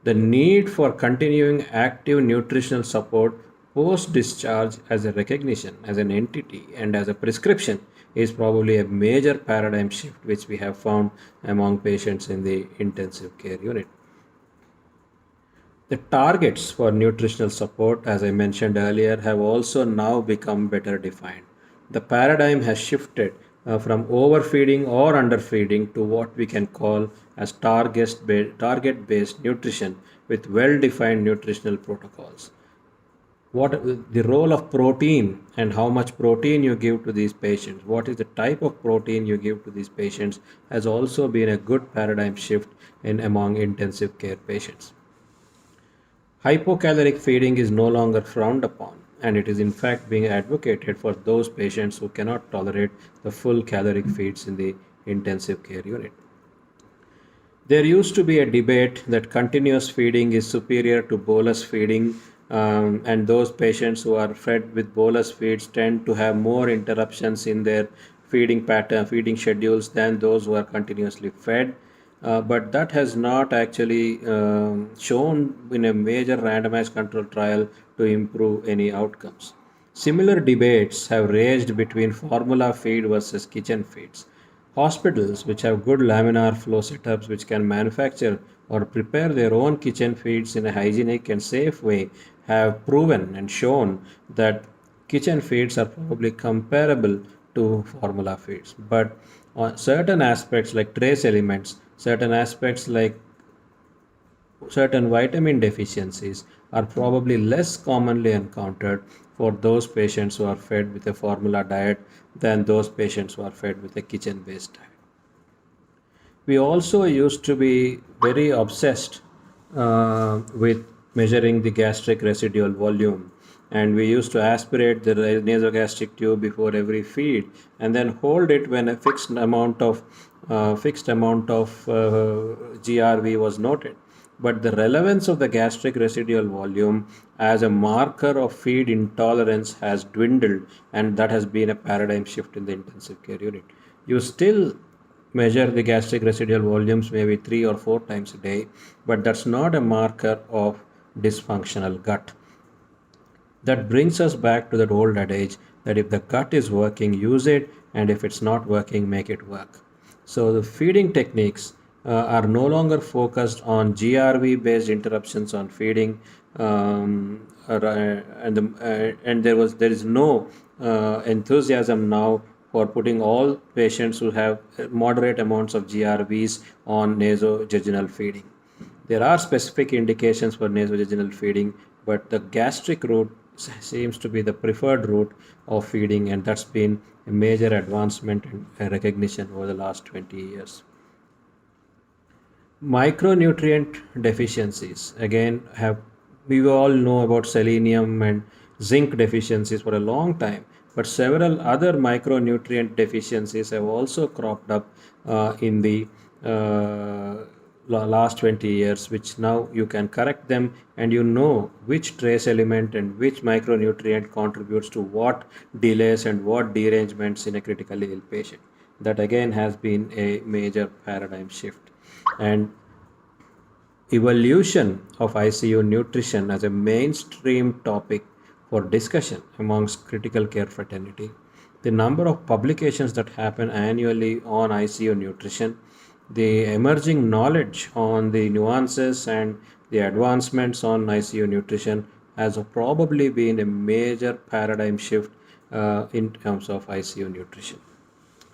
The need for continuing active nutritional support post discharge as a recognition, as an entity, and as a prescription is probably a major paradigm shift which we have found among patients in the intensive care unit. The targets for nutritional support, as I mentioned earlier, have also now become better defined. The paradigm has shifted from overfeeding or underfeeding to what we can call as target based nutrition with well defined nutritional protocols. What the role of protein and how much protein you give to these patients, what is the type of protein you give to these patients, has also been a good paradigm shift in among intensive care patients. Hypocaloric feeding is no longer frowned upon, and it is in fact being advocated for those patients who cannot tolerate the full caloric feeds in the intensive care unit. There used to be a debate that continuous feeding is superior to bolus feeding, and those patients who are fed with bolus feeds tend to have more interruptions in their feeding pattern, feeding schedules than those who are continuously fed. But that has not actually shown in a major randomized control trial to improve any outcomes. Similar debates have raged between formula feed versus kitchen feeds. Hospitals which have good laminar flow setups which can manufacture or prepare their own kitchen feeds in a hygienic and safe way have proven and shown that kitchen feeds are probably comparable to formula feeds. But On certain aspects like trace elements, certain aspects like certain vitamin deficiencies are probably less commonly encountered for those patients who are fed with a formula diet than those patients who are fed with a kitchen based diet. We also used to be very obsessed with measuring the gastric residual volume, and we used to aspirate the nasogastric tube before every feed and then hold it when a fixed amount of GRV was noted. But the relevance of the gastric residual volume as a marker of feed intolerance has dwindled, and that has been a paradigm shift in the intensive care unit. You still measure the gastric residual volumes maybe 3 or 4 times a day, but that's not a marker of dysfunctional gut. That brings us back to that old adage that if the gut is working, use it, and if it's not working, make it work. So the feeding techniques are no longer focused on GRV based interruptions on feeding, and there is no enthusiasm now for putting all patients who have moderate amounts of GRVs on nasojejunal feeding. There are specific indications for nasojejunal feeding, but the gastric route seems to be the preferred route of feeding, and that's been a major advancement and recognition over the last 20 years. Micronutrient deficiencies again have we all know about selenium and zinc deficiencies for a long time, but several other micronutrient deficiencies have also cropped up in the last 20 years, which now you can correct them, and you know which trace element and which micronutrient contributes to what delays and what derangements in a critically ill patient. That again has been a major paradigm shift. And evolution of ICU nutrition as a mainstream topic for discussion amongst critical care fraternity. The number of publications that happen annually on ICU nutrition, the emerging knowledge on the nuances and the advancements on ICU nutrition has probably been a major paradigm shift in terms of ICU nutrition.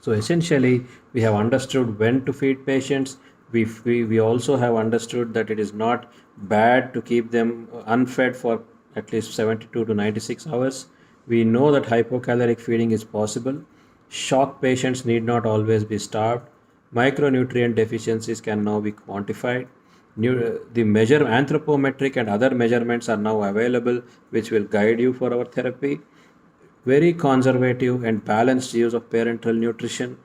So essentially, we have understood when to feed patients. We also have understood that it is not bad to keep them unfed for at least 72 to 96 hours. We know that hypocaloric feeding is possible. Shock patients need not always be starved. Micronutrient deficiencies can now be quantified. The measure anthropometric and other measurements are now available, which will guide you for our therapy. Very conservative and balanced use of parenteral nutrition,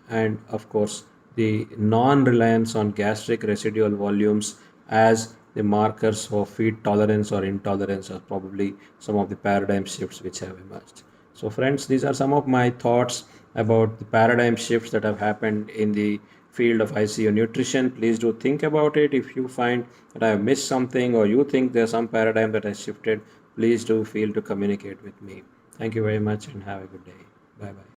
and of course the non-reliance on gastric residual volumes as the markers of feed tolerance or intolerance are probably some of the paradigm shifts which have emerged. So friends, these are some of my thoughts about the paradigm shifts that have happened in the field of ICU nutrition. Please do think about it. If you find that I have missed something or you think there's some paradigm that has shifted, please do feel to communicate with me. Thank you very much and have a good day. Bye bye.